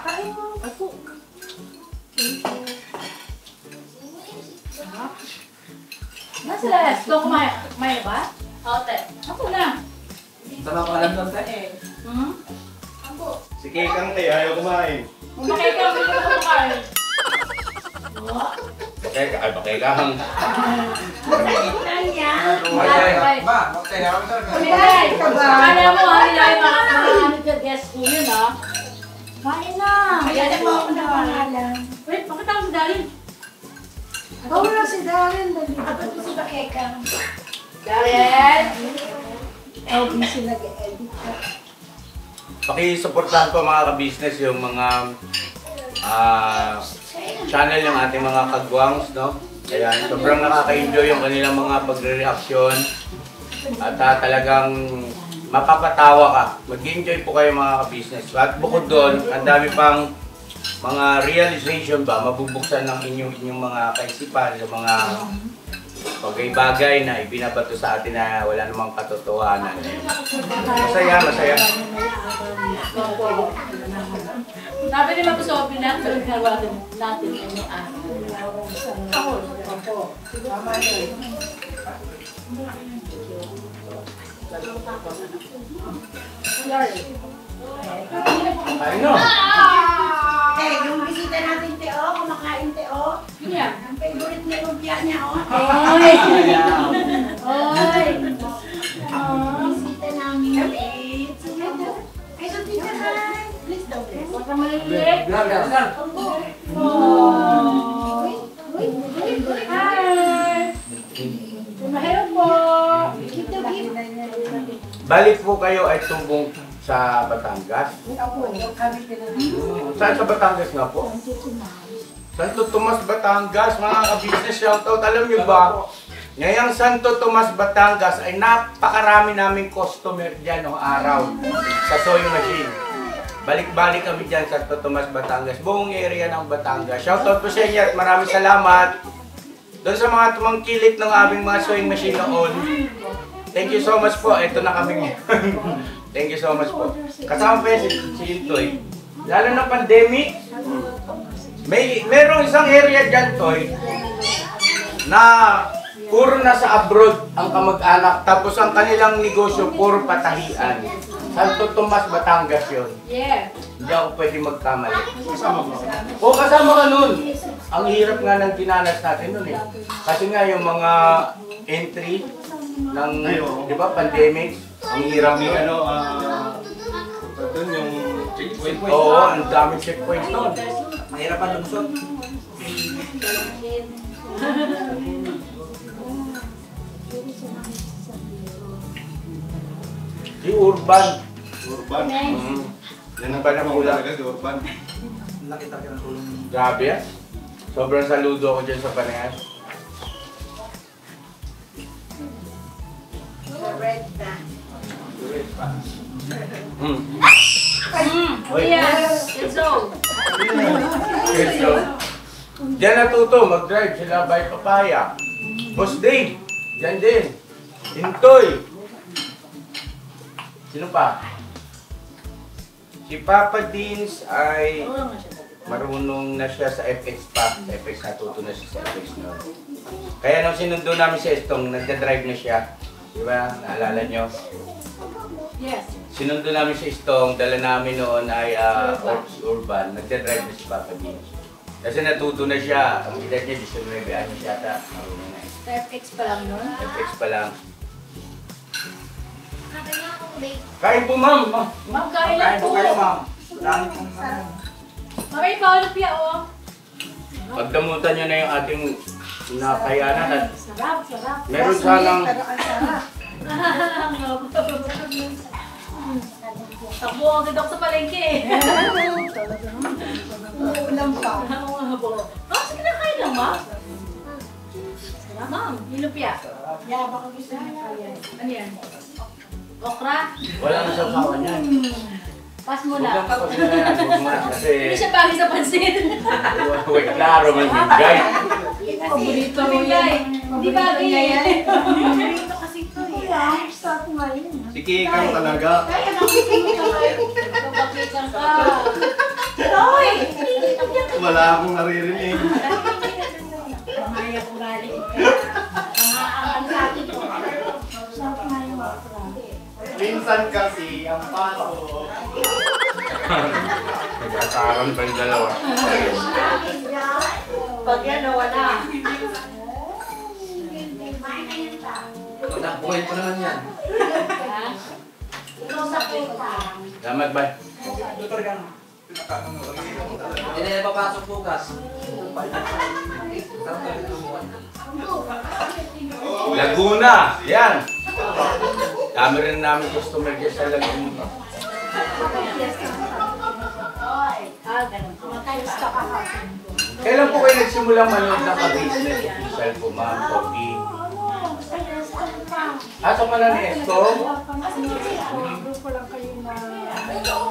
Kain mo. Opo. Nasa lahat? Gusto kumain ba? Ote. Ako na. Sama ko alam doon tayo. Hmm? Si Kikang te, ayaw kumain. Kumakay ka, hindi ka kumakain. Bakay ka hang. Ma, Kumihay! Kala mo, nila yung mga guest ko yun, Kain na. Ayan po. Ako na pangalan. Wait, bakit ako si Darin? Wala si Darren. Ito si Bakeka. Darin! Busy nag-edit ka. Pakisuportahan po mga kabisnes yung mga channel ng ating mga kagwangs, no? Ayan, sobrang nakaka-enjoy yung kanilang mga pagre-reaction. At talagang mapapatawa ka. Mag-enjoy po kayo mga kabisnes. At bukod doon, ang dami pang mga realization ba, mabubuksan ng inyong mga kaisipan sa mga bagay-bagay na ibinabato sa atin na wala namang katotohanan. Masaya. Sabi ni Ma'am Sophie na, pero ginagawa natin Ano? Yung bisita natin, Teo, kumakain, Teo. Yun yan. Ang favorite na lumpia niya, oh. Oy! Oy! Bisita namin. Ay, so tita, hi. Please daw, please. Huwag kang maliliit. Hi! Mahirap po. Balik po kayo ay tumbong sa Batangas. Saan sa Batangas nga po? Santo Tomas, Batangas, mga kabisnes, shoutout. Alam niyo ba, Ngayong Santo Tomas, Batangas ay napakarami naming customer dyan noong araw sa sewing machine. Balik-balik kami dyan sa Santo Tomas, Batangas. Buong area ng Batangas. Shoutout po sa inyo at maraming salamat. Doon sa mga tumangkilik ng aming mga sewing machine noon. Thank you so much po. Ito na kami ngayon. Thank you so much po. Kasama pa si Intoy. Lalo na pandemic, merong isang area dyan, Toy, na puro nasa abroad ang kamag-anak. Tapos ang kanilang negosyo, puro patahian. Santo Tomas, Batangas yun. Yeah. Hindi ako pwede magkamali. O, kasama ka nun. Ang hirap nga ng dinanas natin nun eh. Kasi nga yung mga entry ng, di ba, pandemic, ang hirap May yun. doon yung checkpoint. Oo, ang daming checkpoint nun. Mahirap ang lumusot. Di urban. Urban. Yan ang Urban na panahon pula. talaga, di urban. Nakita ka ng tulong. Grabe ah. Sobrang saludo ako dyan sa Panayas. Yes. Let's go. So, diyan natuto, mag-drive sila by Papaya. Boss Dave, diyan din. Intoy. Sino pa? Si Papa Deans ay marunong na siya sa FX pa. Sa FX natuto na siya sa FX noon. Kaya nung sinundo namin si Estong, nagda-drive na siya. Di ba? Naalala nyo? Yes. Sinundo namin si Estong, dala namin noon ay Ops Urban. Nagda-drive na si Papa Deans. Kasi natuto na siya. Ang edad niya, 19 anos yata. Marunong na eh. FX pa lang nun. FX pa lang. Kain po, ma'am. Ma'am, kain lang po. ma'am. Mamay pa ulit piya, oh. Pagdamutan niyo na yung ating nakayanan at Sarap, sarap. meron sanang Takbo ang ganda ko sa palengke. Ulam pa. Ma'am, sige na kain lang, ma'am. Sarap, ma'am. Nilupya. Yabang ko gusto niya. Ano yan? Okra? wala na sa usawa niyan. Pas mo Huwag na. lang kapag na yan. Huwag mo na kasi Hindi siya bagay sa pansin. huwag klaro man yung guys. Paborito mo yan. Hindi bagay yan. Paborito kasi ito eh. Wala, start ngayon. Si Kikang talaga. Kaya nakikita kayo. Pabakitan ka. Hoy! Wala akong naririnig. Mamaya ko galing. Ang sabi ko. Start ngayon. Minsan kasi, ang paso. Nagkakaroon pa yung dalawa. Pag yan, nawala. Buhay ko naman yan. Salamat ba? Hindi na napapasok bukas. Sarap ka rin lumuhan. Laguna! Yan! Dami rin namin customer dyan sa Laguna. Kailan po kayo nagsimulang manood ng ka-business? Official po, ma'am, coffee. Sa pala ni Estong?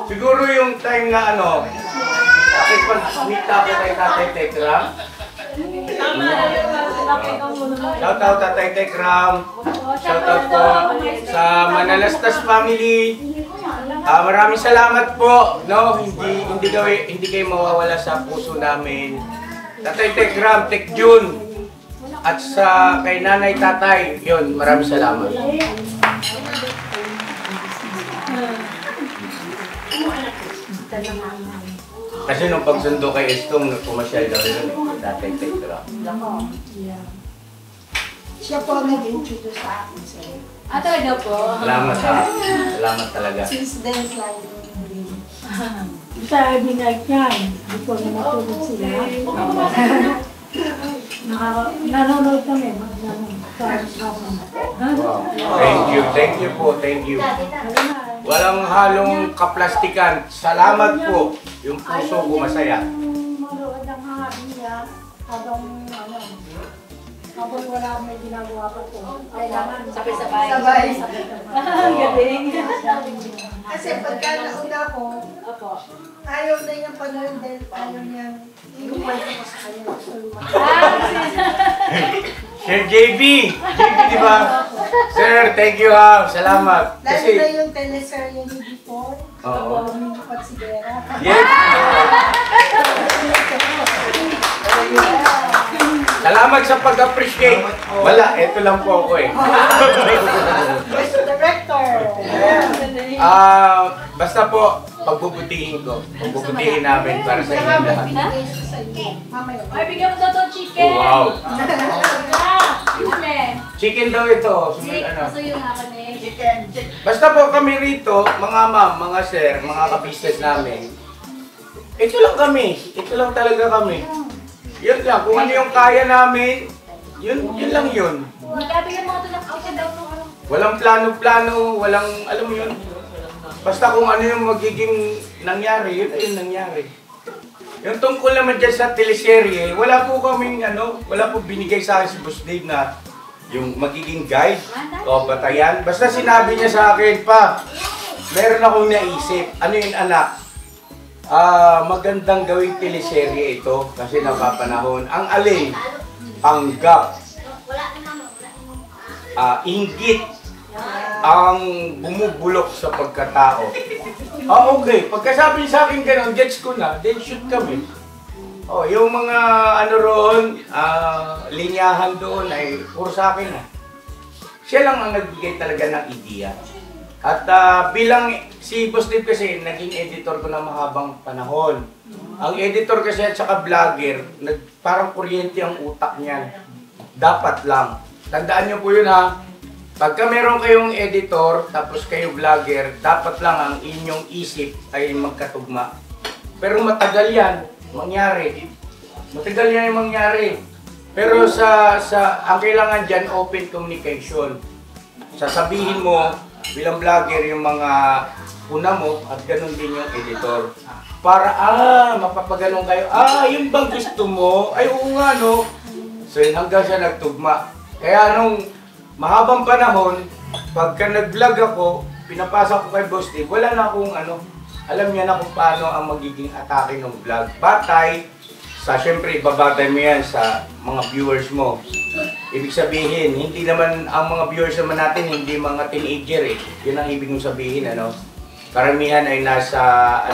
Siguro yung time na ano, nakipag-meet ako kay Tatay Tekram. Shoutout Tatay Tekram. Shoutout po sa Manalastas family. Maraming salamat po. No, hindi kayo mawawala sa puso namin. Tatay Tekram, Tek Jun. At sa kay Nanay Tatay, yun, maraming salamat. Kasi nung pagsundo kay Estong, nagpumasyal daw yun eh, Tatay Tekram. Siya po ang nag-introduce sa akin sir. Talaga po? Salamat ha. Salamat talaga. Since then, lagi ko rin. Sabi nga yan, before na matulog sila. Nanonood kami. Wow. Thank you po, thank you. Walang halong kaplastikan. Salamat po. Yung puso ko masaya. Manood ng habi niya habang Kapag wala may ginagawa pa po, kailangan Sabay-sabay. sabay. Ang galing. Kasi pagka nauna ko, Opo. ayaw na niyang panood dahil ayaw niyang inukwento ko sa kanya. Sir JB! JB, di ba? Sir, thank you ha. Salamat. Lalo na Kasi, yung teleserye niyo before, oo. Lumipat si Vera. Yes! Salamat sa pag-appreciate. Wala, eto lang po ako eh. Best director. Basta po, pagbubutihin ko. Pagbubutihin namin para sa inyo lahat. Binigay siya sa inyo. Mamaya. Ay, bigyan mo daw ito chicken. Oh, wow. Ate. Chicken daw ito. Chick, Ano. gusto yung ako ni. Basta po kami rito, mga ma'am, mga sir, mga ka-business namin. Ito lang kami. Ito lang talaga kami. Yun lang. Kung ano yung kaya namin, yun lang yun. Magkabigyan mo ito ng outfit daw nung ano. Walang plano-plano, walang, alam mo yun. Basta kung ano yung magiging nangyari, yun ay yung nangyari. Yung tungkol naman dyan sa teleserye, wala po kaming wala po binigay sa akin si Boss Dave na yung magiging guide o batayan. Basta sinabi niya sa akin pa, meron akong naisip. Ano yun anak? Magandang gawing teleserye ito kasi napapanahon. Ang alin? Panggap. Inggit. Ang bumubulok sa pagkatao. Okay. Pagkasabi sa akin ganun, gets ko na, then shoot kami. Yung mga roon, linyahan doon ay puro sa akin na. Siya lang ang nagbigay talaga ng ideya. At bilang si Boss Dave kasi naging editor ko ng mahabang panahon. Ang editor kasi at saka vlogger, parang kuryente ang utak niyan. Dapat lang. Tandaan niyo po yun ha. Pagka meron kayong editor, tapos kayo vlogger, dapat lang ang inyong isip ay magkatugma. Pero matagal yan mangyari. Matagal yan yung mangyari. Pero ang kailangan dyan, open communication. Sasabihin mo, bilang vlogger, yung mga una mo, at ganun din yung editor. Para, mapapaganon kayo. Yung bang gusto mo? Ay, oo nga, no? So, hanggang siya nagtugma. Kaya nung mahabang panahon, pagka nag-vlog ako, pinapasa ko kay Boss Dave, wala na akong alam niya na kung paano ang magiging atake ng vlog. Batay, syempre, babatay mo yan sa mga viewers mo. Ibig sabihin, hindi naman, ang mga viewers naman natin, hindi mga teenager eh. Yun ang ibig mong sabihin, Karamihan ay nasa,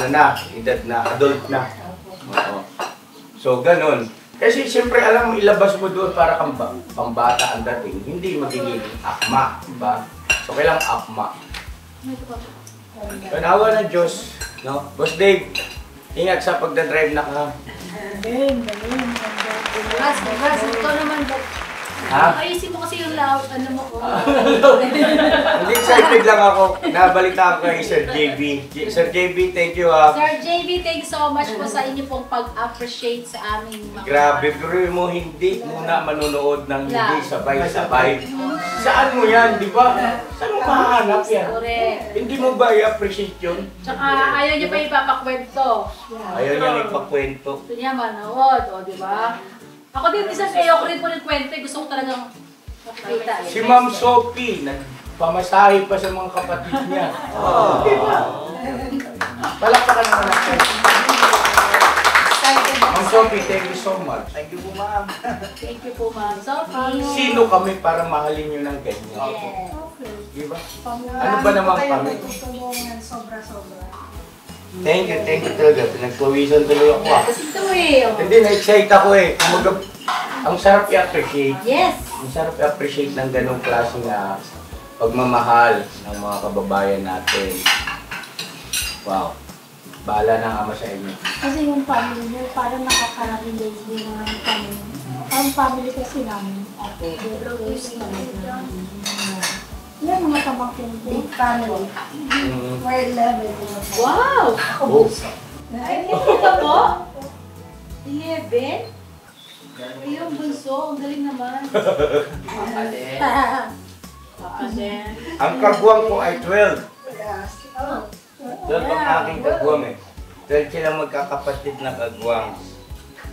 edad na, adult na. So, ganun. Kasi siyempre, alam mo, ilabas mo doon para kang pambata ang dating. Hindi magiging akma, diba? So, kailang akma. Panawa ng Diyos, no? Boss Dave, ingat sa pagdadrive na ka. Galing. Ito naman daw. Ha? Ayusin mo kasi yung loud, mo ko. Hindi excited lang ako. Nabalita ako kay Sir JB. Sir JB, thank you ha. Sir JB, thank you so much po sa inyo pong pag-appreciate sa aming mga... Grabe, pero mo hindi muna manonood ng hindi sabay-sabay. Saan mo yan, di ba? Saan mo mahanap yan? Correct. Hindi mo ba i-appreciate yun? Tsaka ayaw niyo pa ipapakwento. Ayaw niya ipakwento. Gusto niya manood, di ba? Ako din, minsan ayoko rin po ng kwento. Gusto ko talagang makikita. Si Ma'am Sophie, nagpamasahe pa sa mga kapatid niya. Di ba? Palakpakan naman natin. Ma'am Sophie, thank you so much. Thank you po, ma'am. Thank you po, Ma'am Sophie. Sino kami para mahalin nyo ng ganyan? Yes. Di ba? Ano ba naman kami? Sobra-sobra. Thank you talaga. Pinagpawisan tuloy ako Kasi ito eh. Hindi, na-excite ako eh. Kumaga, ang sarap i-appreciate. Yes. Ang sarap i-appreciate ng ganong klase na pagmamahal ng mga kababayan natin. Wow. Bahala ng Ama sa inyo. Kasi yung family niyo, parang nakaka-relate din naman kami. Ang family kasi namin, close talaga. Yan mga tamakyung big family. We're 11. Wow! Oh. Ay, ito po? 11? Ayun, bunso. Ang galing naman. Ang kagwang ko ay 12. 12 ang aking kagwang eh. 12 sila magkakapatid na kagwang.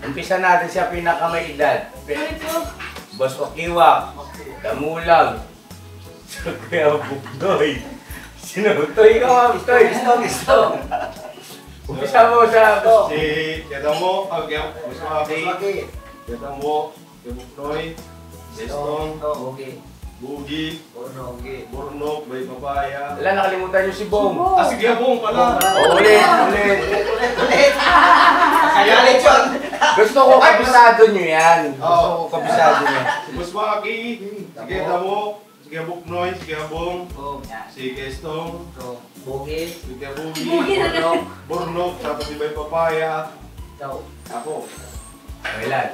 Umpisa natin siya pinakamay edad. Boss Wakiwak, Damulang, Kuya Buknoy, Sinutoy ka ma'am, Toy. Umpisa mo sa ako. Si Ketamo, Mas Maki, Ketamo, Kebukoy, Deston, Bugi, Bornok, Bay Papaya. Wala, nakalimutan niyo si Bong. Sige, Bong pala. Ulit. Kayalit yun. Gusto ko kabisado niyo yan. Gusto ko kabisado niyo. Si Mas Maki, si Ketamo, si Kebuknoy, si Kebong, si Kestong, si Kebugi, Bornok, tapos si Bay Papaya. Ako. Kailan?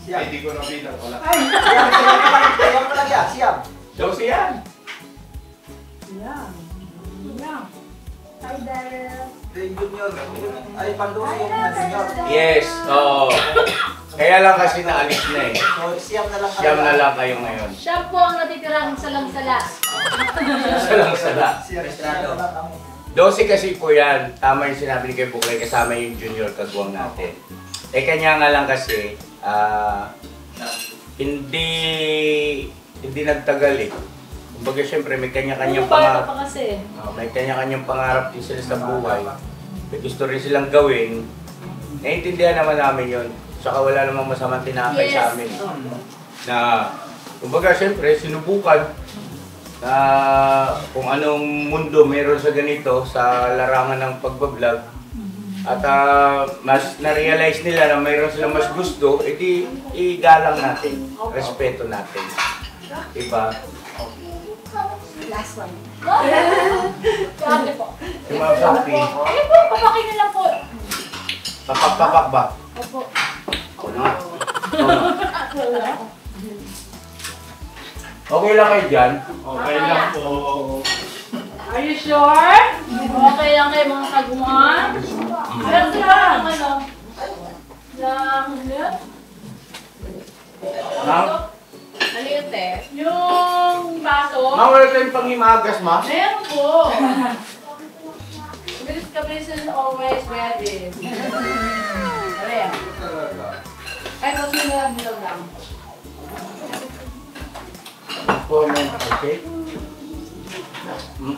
Ay, di ko nabilang pala. Siyam pala yan, siyam. Daw siya. Ay, dahil... Junior, ay pandosi yung senior. Yes, oo. Kaya lang kasi naalis na eh. So, siyam na lang. Siyam na lang kayo ngayon. Siya po ang natitirang salang-sala. Salang-sala. Registrado. 12 kasi po yan. Tama yung sinabi ni Kuya Buklay, kasama yung junior kagwang natin. Eh kanya nga lang kasi, hindi nagtagal eh. Kumbaga syempre may kanya-kanyang pangarap. pa kasi. May kanya-kanyang pangarap din sila sa buhay. May gusto rin silang gawin. Naiintindihan naman namin yun. Saka wala namang masamang tinakay sa amin. Na, kumbaga syempre, sinubukan na kung anong mundo meron sa ganito, sa larangan ng pagbablog. At mas na-realize nila na mayroon silang mas gusto, edi igalang natin, respeto natin. Diba? Last one. Grabe po. Si Ma'am Sophie, Ano po? Papakin na lang po. papak ba? Opo. Ako na nga. Okay lang kayo dyan? Okay lang po. Are you sure? Okay lang kayo mga kagumang? Alam ko lang ano? Ma'am? Maliit eh. Yung baso? Ma'am, wala tayong panghimagas, ma'am? Meron po. Kabilis is always ready. Ayan. Ay, pag nilang lang. Comment, okay?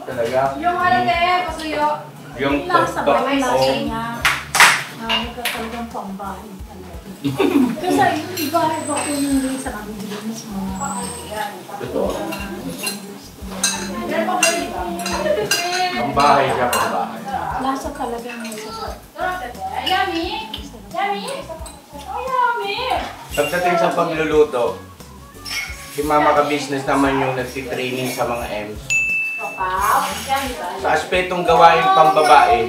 Talaga? Yung halate, pasuyo. Yung Lasa ba? May lasa oo. niya. Nagkatalagang pambahay talaga. Kasi yung iba ko yung sa nabibili mismo. Totoo. Pero pag Ang bahay siya, ang bahay. Lasa talaga yung isa. Yummy! Yummy! Oh, yummy! Pagdating sa pagluluto, si Mama ka-business naman yung nagtitraining sa mga M's. Sa aspetong gawain pambabae,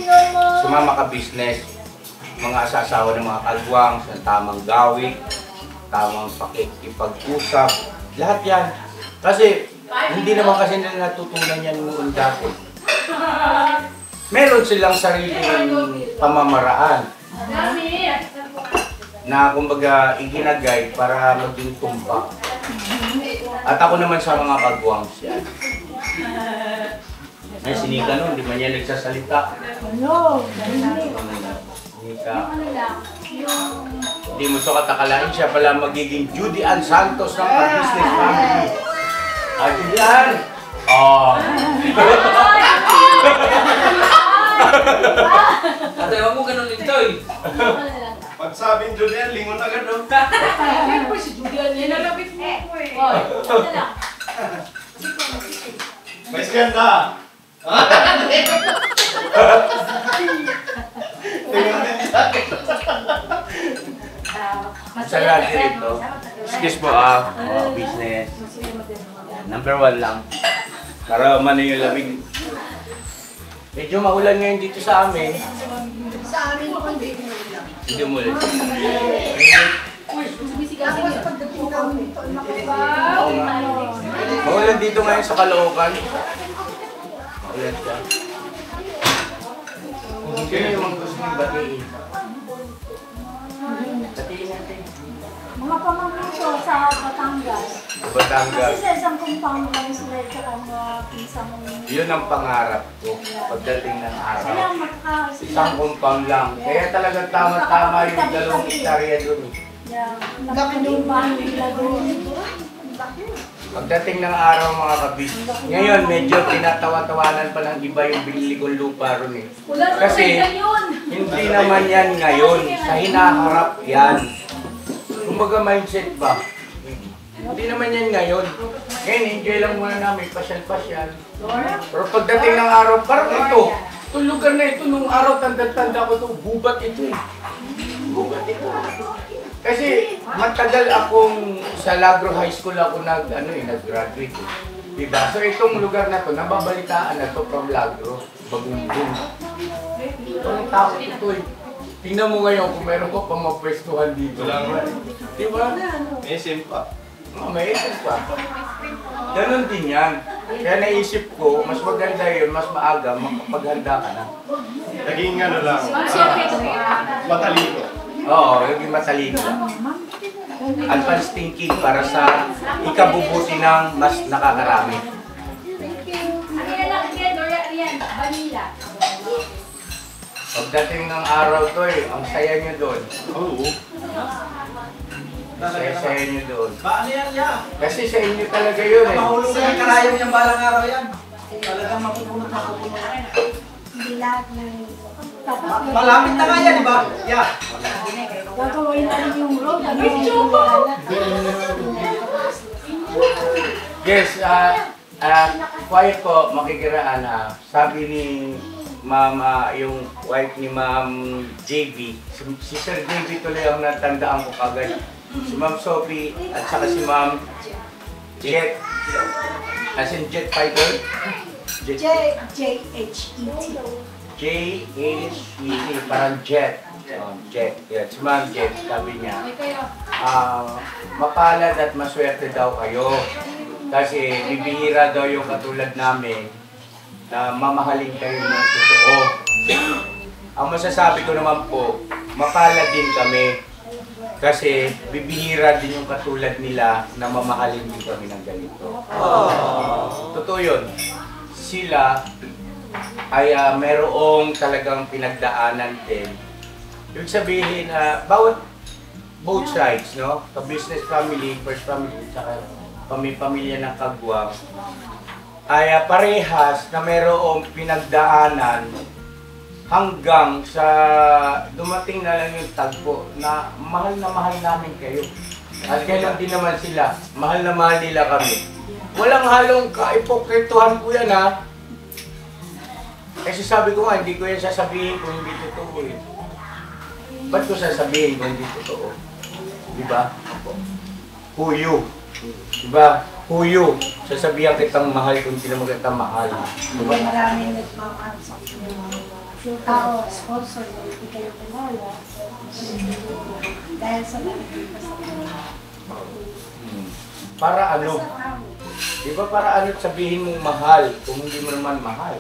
si Mama ka-business, mga asasawa ng mga kalwang, sa tamang gawin, tamang pakikipag-usap, lahat yan. Kasi hindi naman kasi nila natutunan yan noon dati. Meron silang sariling pamamaraan Yummy! na kumbaga iginagay para maging tumpak. At ako naman sa mga kagwangs yan. Ay, sinika nun, di man yan nagsasalita. Ano? Sinika. Ano lang? Yung... Hindi mo so katakalain siya pala magiging Judy Ann Santos ng ka-business family. Ah, Judy Ann! Oh. Ate, wag mo ganun dito eh. Pag sabing Julian, lingon agad no? Ay, po si Julian. Yan nalapit mo po eh. Hoy, ano lang? May skanda! Tingnan din sa akin. Sa lahat dito, excuse po business. Number 1 lang. Para umano yung lamig. Medyo maulan ngayon dito sa amin. Sa amin po, hindi mo lang. Hindi umulan. Tapos pagdating kami, Oo nga. Maulan dito ngayon sa Caloocan. Maulan siya. Sino yung mga gusto yung batiin? Batiin natin. mga pamangkin ko sa Batangas. Batangas. Kasi sa isang compound lang sila at saka mga pisang... Yun ang pangarap ko pagdating ng araw. Sila makakasila. Isang compound lang. Kaya talagang tama-tama yung 2 hektarya doon. Yeah, nakapag yung bahay nila doon. Pagdating ng araw mga kabis, ngayon medyo tinatawa-tawanan pa ng iba yung binili kong lupa ron eh. Kasi hindi naman yan ngayon, sa hinaharap yan. Kumbaga mindset ba? Hindi naman yan ngayon. Ngayon, enjoy lang muna namin, pasyal-pasyal. Pero pagdating ng araw, parang ito lugar na ito, nung araw tanda-tanda ko ito, gubat ito eh. Gubat ito. Kasi matagal akong sa Lagro High School ako nag-graduate. Diba? So itong lugar na to, nababalitaan na to from Lagro, Bagumbong. Ito ang tao ito eh. Tingnan mo ngayon kung meron ko pang mapwestuhan dito. Wala naman. Diba? SM pa. May isip pa. Ganon din yan. Kaya naisip ko, mas maganda yun, mas maaga, makapaghanda ka na. Naging ano lang, matalino. Oo, naging matalino lang. Advanced thinking para sa ikabubuti ng mas nakakarami. Vanilla. Pagdating ng araw to ang saya nyo doon. Oo. Saya nyo doon. Paano yan, ya? Kasi sa inyo talaga yun eh. Mahulog na yung karayom niyang balang araw yan. Talagang mapupulot. Hindi lahat ng... Malamit na nga yan, di ba? Ya. Gagawin na rin yung road. Yes, quiet po, makikiraan sabi ni Mama, yung wife ni Ma'am JB, si Sir JB tuloy ang natandaan ko kagad. Si Ma'am Sophie at saka si Ma'am Jet. As in Jet Fighter? J-H-E-T. J-H-E-T, parang Jet. Jet. Yeah, si Ma'am Jet, sabi niya, mapalad at maswerte daw kayo. Kasi bibihira daw yung katulad namin na mamahalin kayo ng totoo. Ang masasabi ko naman po, mapalad din kami. Kasi bibihira din yung katulad nila na mamahalin din kami ng ganito. Totoo yun. Sila ay merong talagang pinagdaanan din. Ibig sabihin na both sides, no? Ka-business family, first family, saka pamilya ng kagwang, ay parehas na merong pinagdaanan hanggang sa dumating na lang yung tagpo na mahal namin kayo. At kailan din naman sila, mahal na mahal nila kami. Walang halong kaipokrituhan po yan ha. Kasi sabi ko nga, hindi ko yan sasabihin kung hindi totoo eh. Ba't ko sasabihin kung hindi totoo? Diba? Huyo. Diba? Huyo. Sasabihan kitang mahal kung hindi naman kitang mahal. Diba? Maraming nagmamahal sa yung tao, sponsor, hindi kayo pinala. Dahil sa para ano? Diba para ano sabihin mong mahal kung hindi mo naman mahal?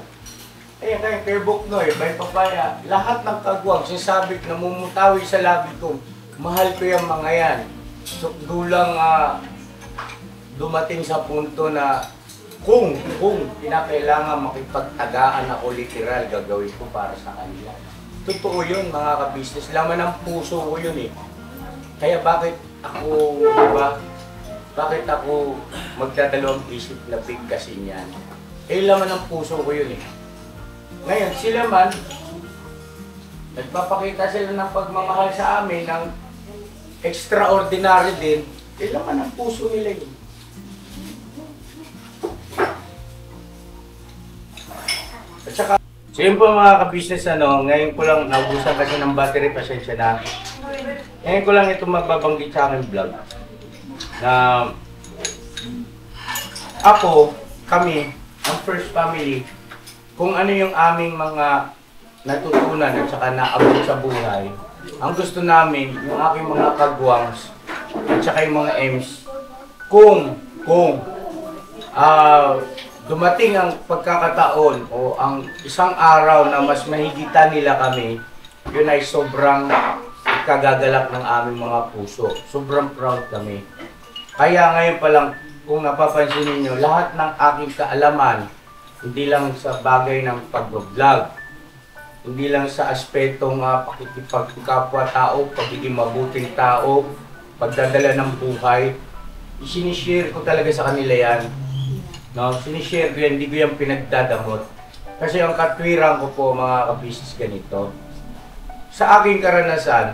Ayan kayo, Kuya Buknoy, Bay Papaya, lahat ng kagwang, sinasabi, namumutawi sa labi ko, mahal ko yung mga yan. So, dulang dumating sa punto na kung kinakailangan makipagtagaan ako literal, gagawin ko para sa kanila. Totoo yun mga ka-business, laman ng puso ko yun eh. Kaya bakit ako, diba? Bakit ako magdadalawang isip na bigkasin yan? Eh laman ng puso ko yun eh. Ngayon, sila man, nagpapakita sila ng pagmamahal sa amin ng extraordinary din, eh laman ng puso nila yun. At saka, so yun po mga ka-business, ngayon ko lang, naubusan kasi ng battery, pasensya na. Ngayon ko lang ito magbabanggit sa aking vlog. Na kami, ang first family, kung ano yung aming mga natutunan at saka naabot sa buhay, ang gusto namin, yung aking mga kagwangs at saka yung mga M's, kung dumating ang pagkakataon o ang isang araw na mas mahigitan nila kami, yun ay sobrang kagagalak ng aming mga puso. Sobrang proud kami. Kaya ngayon pa lang, kung napapansin niyo lahat ng aking kaalaman, hindi lang sa bagay ng pag-vlog, hindi lang sa aspetong pakikipagkapwa-tao, pagiging mabuting tao, pagdadala ng buhay, sinishare ko talaga sa kanila yan. No, sinishare ko yan, hindi ko yan pinagdadamot. Kasi ang katwiran ko po mga kabisnes ganito, sa aking karanasan,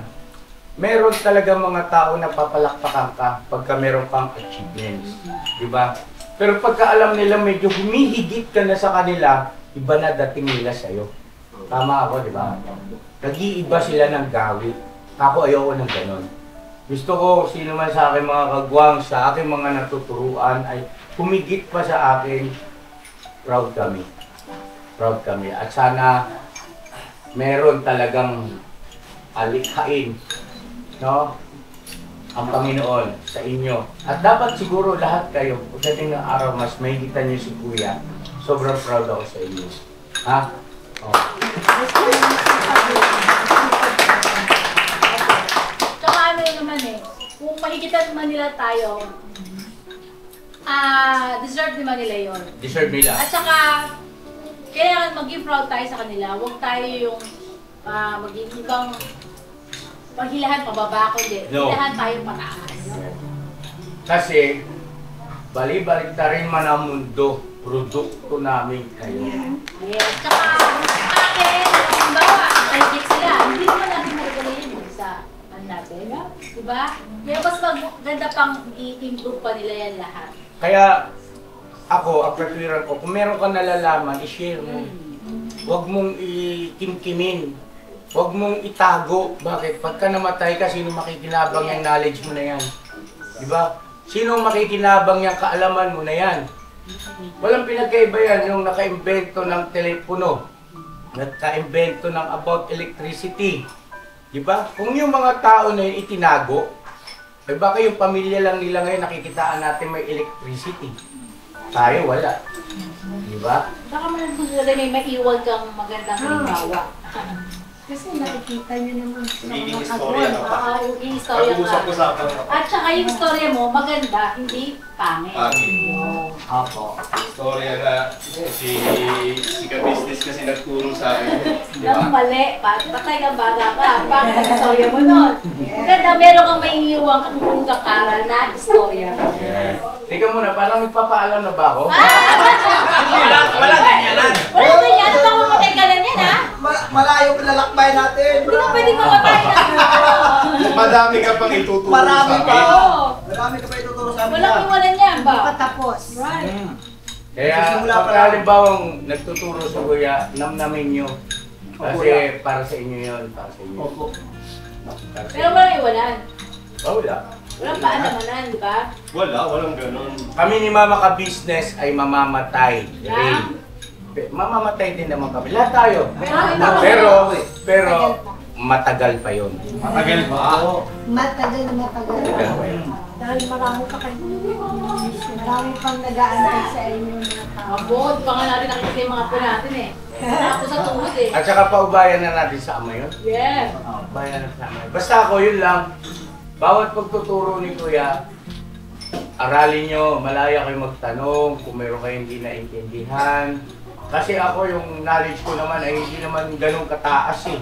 meron talaga mga tao na papalakpakan ka pagka meron kang achievements. Diba? Pero pagka alam nila medyo humihigit ka na sa kanila, iba na dating nila sa'yo. Tama ako, diba? Nag-iiba sila ng gawi. Ako ayoko ng ganon. Gusto ko, sino man sa akin mga kagwang, sa aking mga natuturuan ay humigit pa sa akin, proud kami. Proud kami. At sana meron talagang alikhain, no? Ang Panginoon sa inyo. At dapat siguro lahat kayo, pagdating ng araw, mas mahigitan niyo si Kuya. Sobrang proud ako sa inyo. Ha? Oh. Tsaka ano yun naman eh, kung mahigitan man nila tayo, deserve naman nila yun. Deserve nila. At saka, kailangan maging proud tayo sa kanila. Huwag tayo yung maging ibang paghilahan pababa, kundi hilahan tayo pataas. Kasi, bali-balik na rin man ang mundo, produkto namin kayo. Yes. Tsaka, sa akin, halimbawa, mahigit sila. Hindi naman natin marigalayin yung sa natin. Diba? Kaya mas maganda pang i-improve pa nila yan lahat. Kaya, ako, ang katwiran ko, kung meron kang nalalaman, i-share mo. Huwag mong ikimkimin. Huwag mong itago. Bakit? Pagka namatay ka, sino makikinabang yung knowledge mo na yan? Diba? Sino makikinabang yung kaalaman mo na yan? Walang pinagkaiba yan yung naka-invento ng telepono. Naka-invento ng about electricity. Diba? Kung yung mga tao na yun itinago, eh baka yung pamilya lang nila ngayon nakikitaan natin may electricity. Tayo wala. Diba? Baka man may maiwan kang magandang halimbawa. Kasi nakikita niyo naman sa Magiging mga istorya na pa. Yung istorya ka. Pag-usap-usapan na pa. At saka yung istorya mo, maganda, hindi pangit. Apo. Istorya na si ka-business kasi nagturo sa akin. Di Nang ba? mali, patay kang bata ka. Pangit ang istorya mo nun. Maganda, meron kang may iiwang kung kakara na istorya. Teka muna, parang nagpapaalam na ba ako? Wala ganyanan. Wala ba yan? Baka mamatay ka lang yan, ha? Malayo lalakbay natin. Hindi ka pwedeng mamatay. Madami ka pang ituturo Marami sa pa. akin. Oo. Marami ka pa ituturo sa amin. Walang iwanan yan ba? patapos. Right. Kaya, Nagsisimula pa pagka lang. halimbawang nagtuturo sa kuya, namnamin nyo. Kasi para sa inyo yun, para sa inyo. Para sa Pero inyo. walang iwanan. Oh, wala. Walang paanamanan, di ba? Walang ganun. Kami ni Mama Ka-Business ay mamamatay rin. Mamamatay din naman kami. Lahat tayo. Pero matagal pa yun. Matagal ba? Matagal na matagal. Matagal pa yun. Dahil marami pa kayo. Marami pang nag-aantay sa inyo mga tao. Mabot, pa nga natin nakikita yung mga po natin eh. Ako sa tuhod eh. At saka paubayan na natin sa ama yun. Yeah. Paubayan na sa ama yun. Basta ako yun lang. Bawat pagtuturo ni Kuya, aralin nyo, malaya kayo magtanong kung meron kayong hindi naintindihan. Kasi ako yung knowledge ko naman ay hindi naman ganun kataas eh.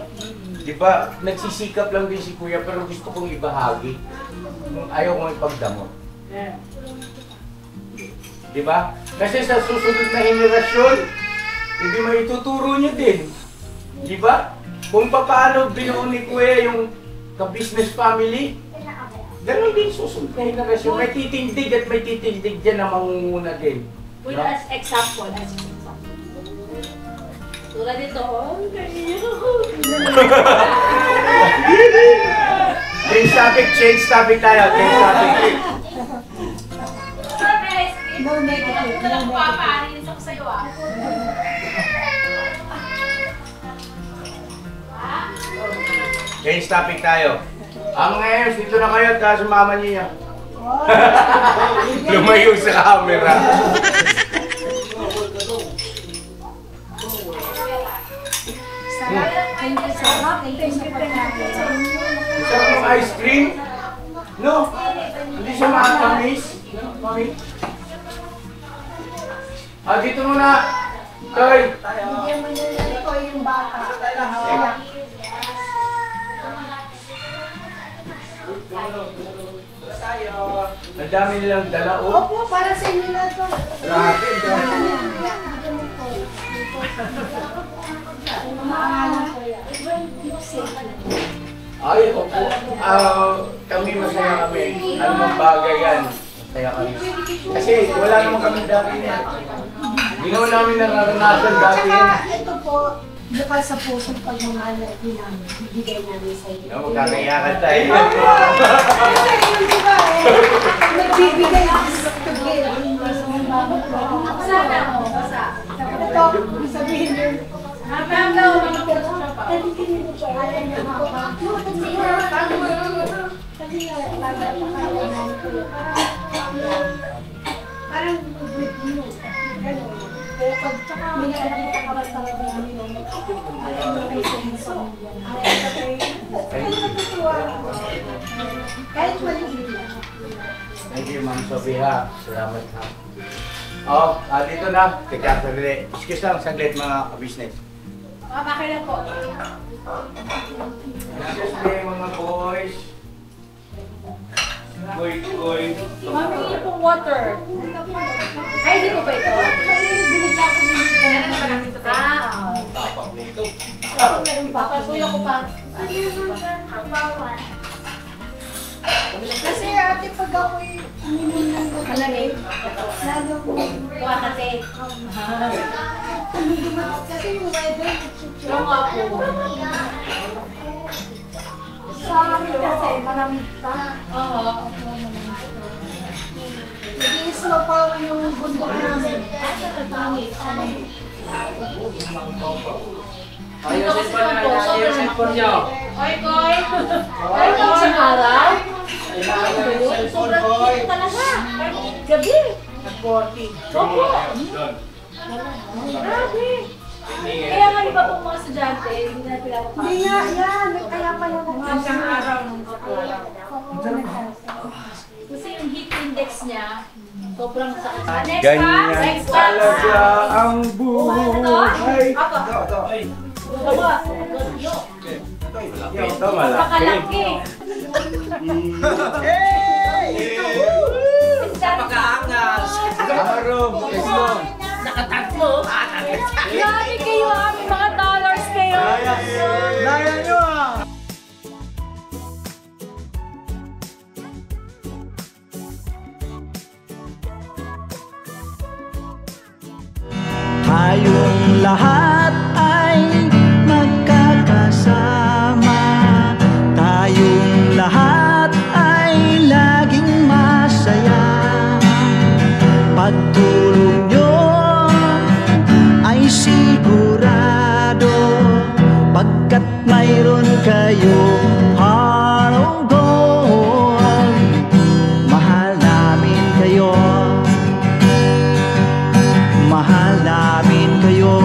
Di ba, nagsisikap lang din si Kuya pero gusto kong ibahagi. Ayaw kong ipagdamot. Yeah. Di ba? Kasi sa susunod na henerasyon, hindi maituturo nyo din. Di ba? Kung paano binuo ni Kuya yung ka-business family, ganun din susunod na henerasyon. May titindig at may titindig dyan na mangunguna din. Put No? as example, tulad nito, oh, Change topic tayo. Change topic. No negative. Ito lang papaanin ako sa'yo ah. Change topic tayo. Ang ngayon, dito na kayo at sumama niyo. Lumayo sa camera. Thank you so much. Thank you sa pagkain. Isang yung ice cream? No. Hindi siya makakamis. Mami. Dito muna. Toy. Bigyan mo nila ito yung bata. Ang dami nilang dala, oh. Opo, para sa inyo na ito. Grabe, ay, opo. Kami masaya kami. Ano mang bagay yan. Masaya kami. Kasi wala naman kami dati yan. Hindi naman namin nararanasan dati yan. Tsaka ito po, bukal sa pusong pagmamahal na namin, bibigay namin sa inyo. No, magkakayakan tayo. Di ba eh? Nagbibigay sa tugil. Sana, basa. Ito, sabihin nyo. Hapang daw, mga pera Kasi nga, parang good mo. Ganun. Kaya pag may nakakita ka ba talaga namin may senso. Kaya natutuwa ako. Kahit maliit lang. Thank you, Ma'am Sophia. Salamat ha. Oh, dito na. Teka, saglit. Excuse lang, saglit mga business. Pakakailan po. Excuse me, mga boys. Koy. Mami, niyo pong water. Ay, di ko ba ito? Binigyan ko din ito. Ano ba natin ito? Tapak nito. Papasuya ko pa. Kasi ate, pag ako'y uminom ng Malamig. lalo Buka kasi. kasi yung weather, Yung nga po. sa amin kasi malamig pa. Oo. Nag-i-slow pa yung bundok namin. Ayun, yung cellphone niyo. Oy, Koy. Ay, kung sa araw. Sobrang init talaga. Gabi. Opo. Grabe. Kaya nga iba pong mga estudyante, hindi na pinapapasok. Hindi nga, yan. Kaya pala Isang araw nung nagkasa. Kasi yung heat index niya, sobrang sakit. Next pa, Ganyan next pa. talaga ang buhay. Ako. Baba. Ito malaki. Pakalaki. Napakaangas! Amarong, Estong. Nakatatlo! Grabe kayo, may mga dollars kayo. Naya nyo ah! Tayong lahat ay magkakasama. Tayong lahat ay laging masaya. Pagtulong nyo ay sigurado, pagkat mayroon kayong heart of gold. Mahal namin kayo. Mahal namin kayo.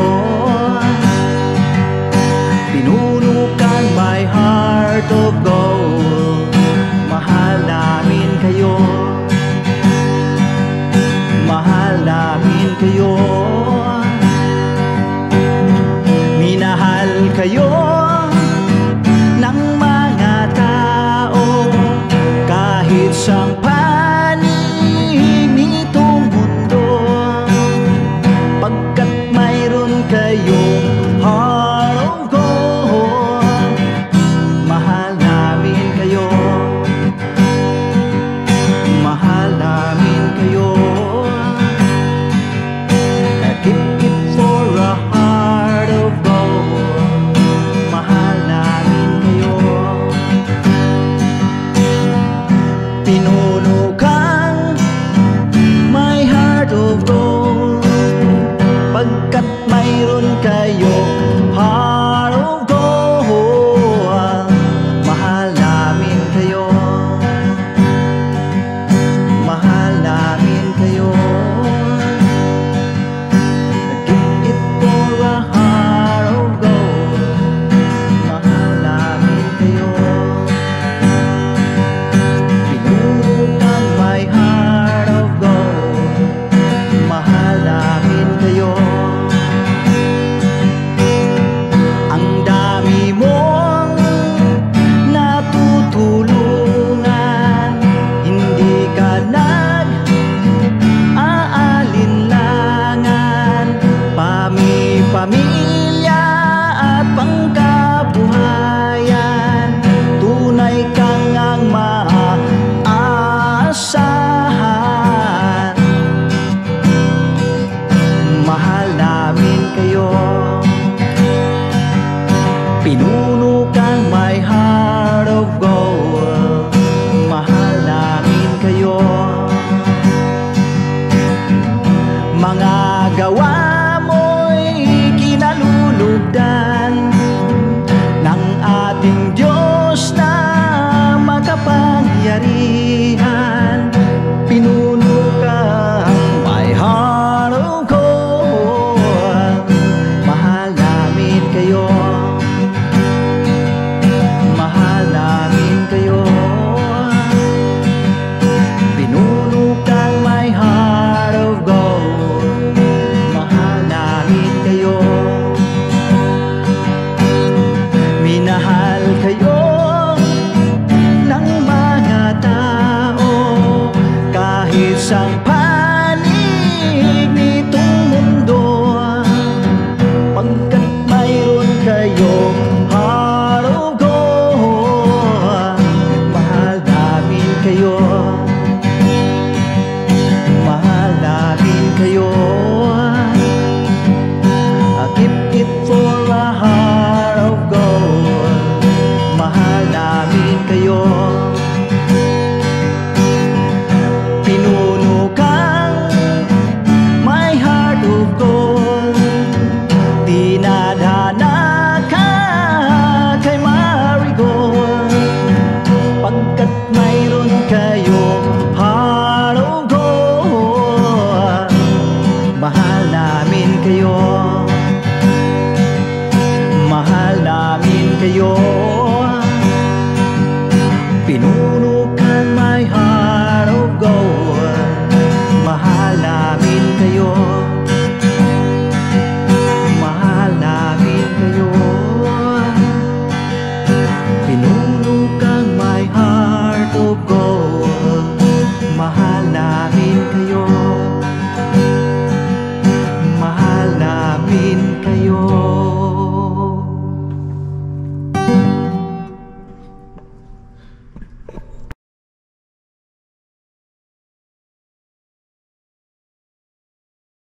isang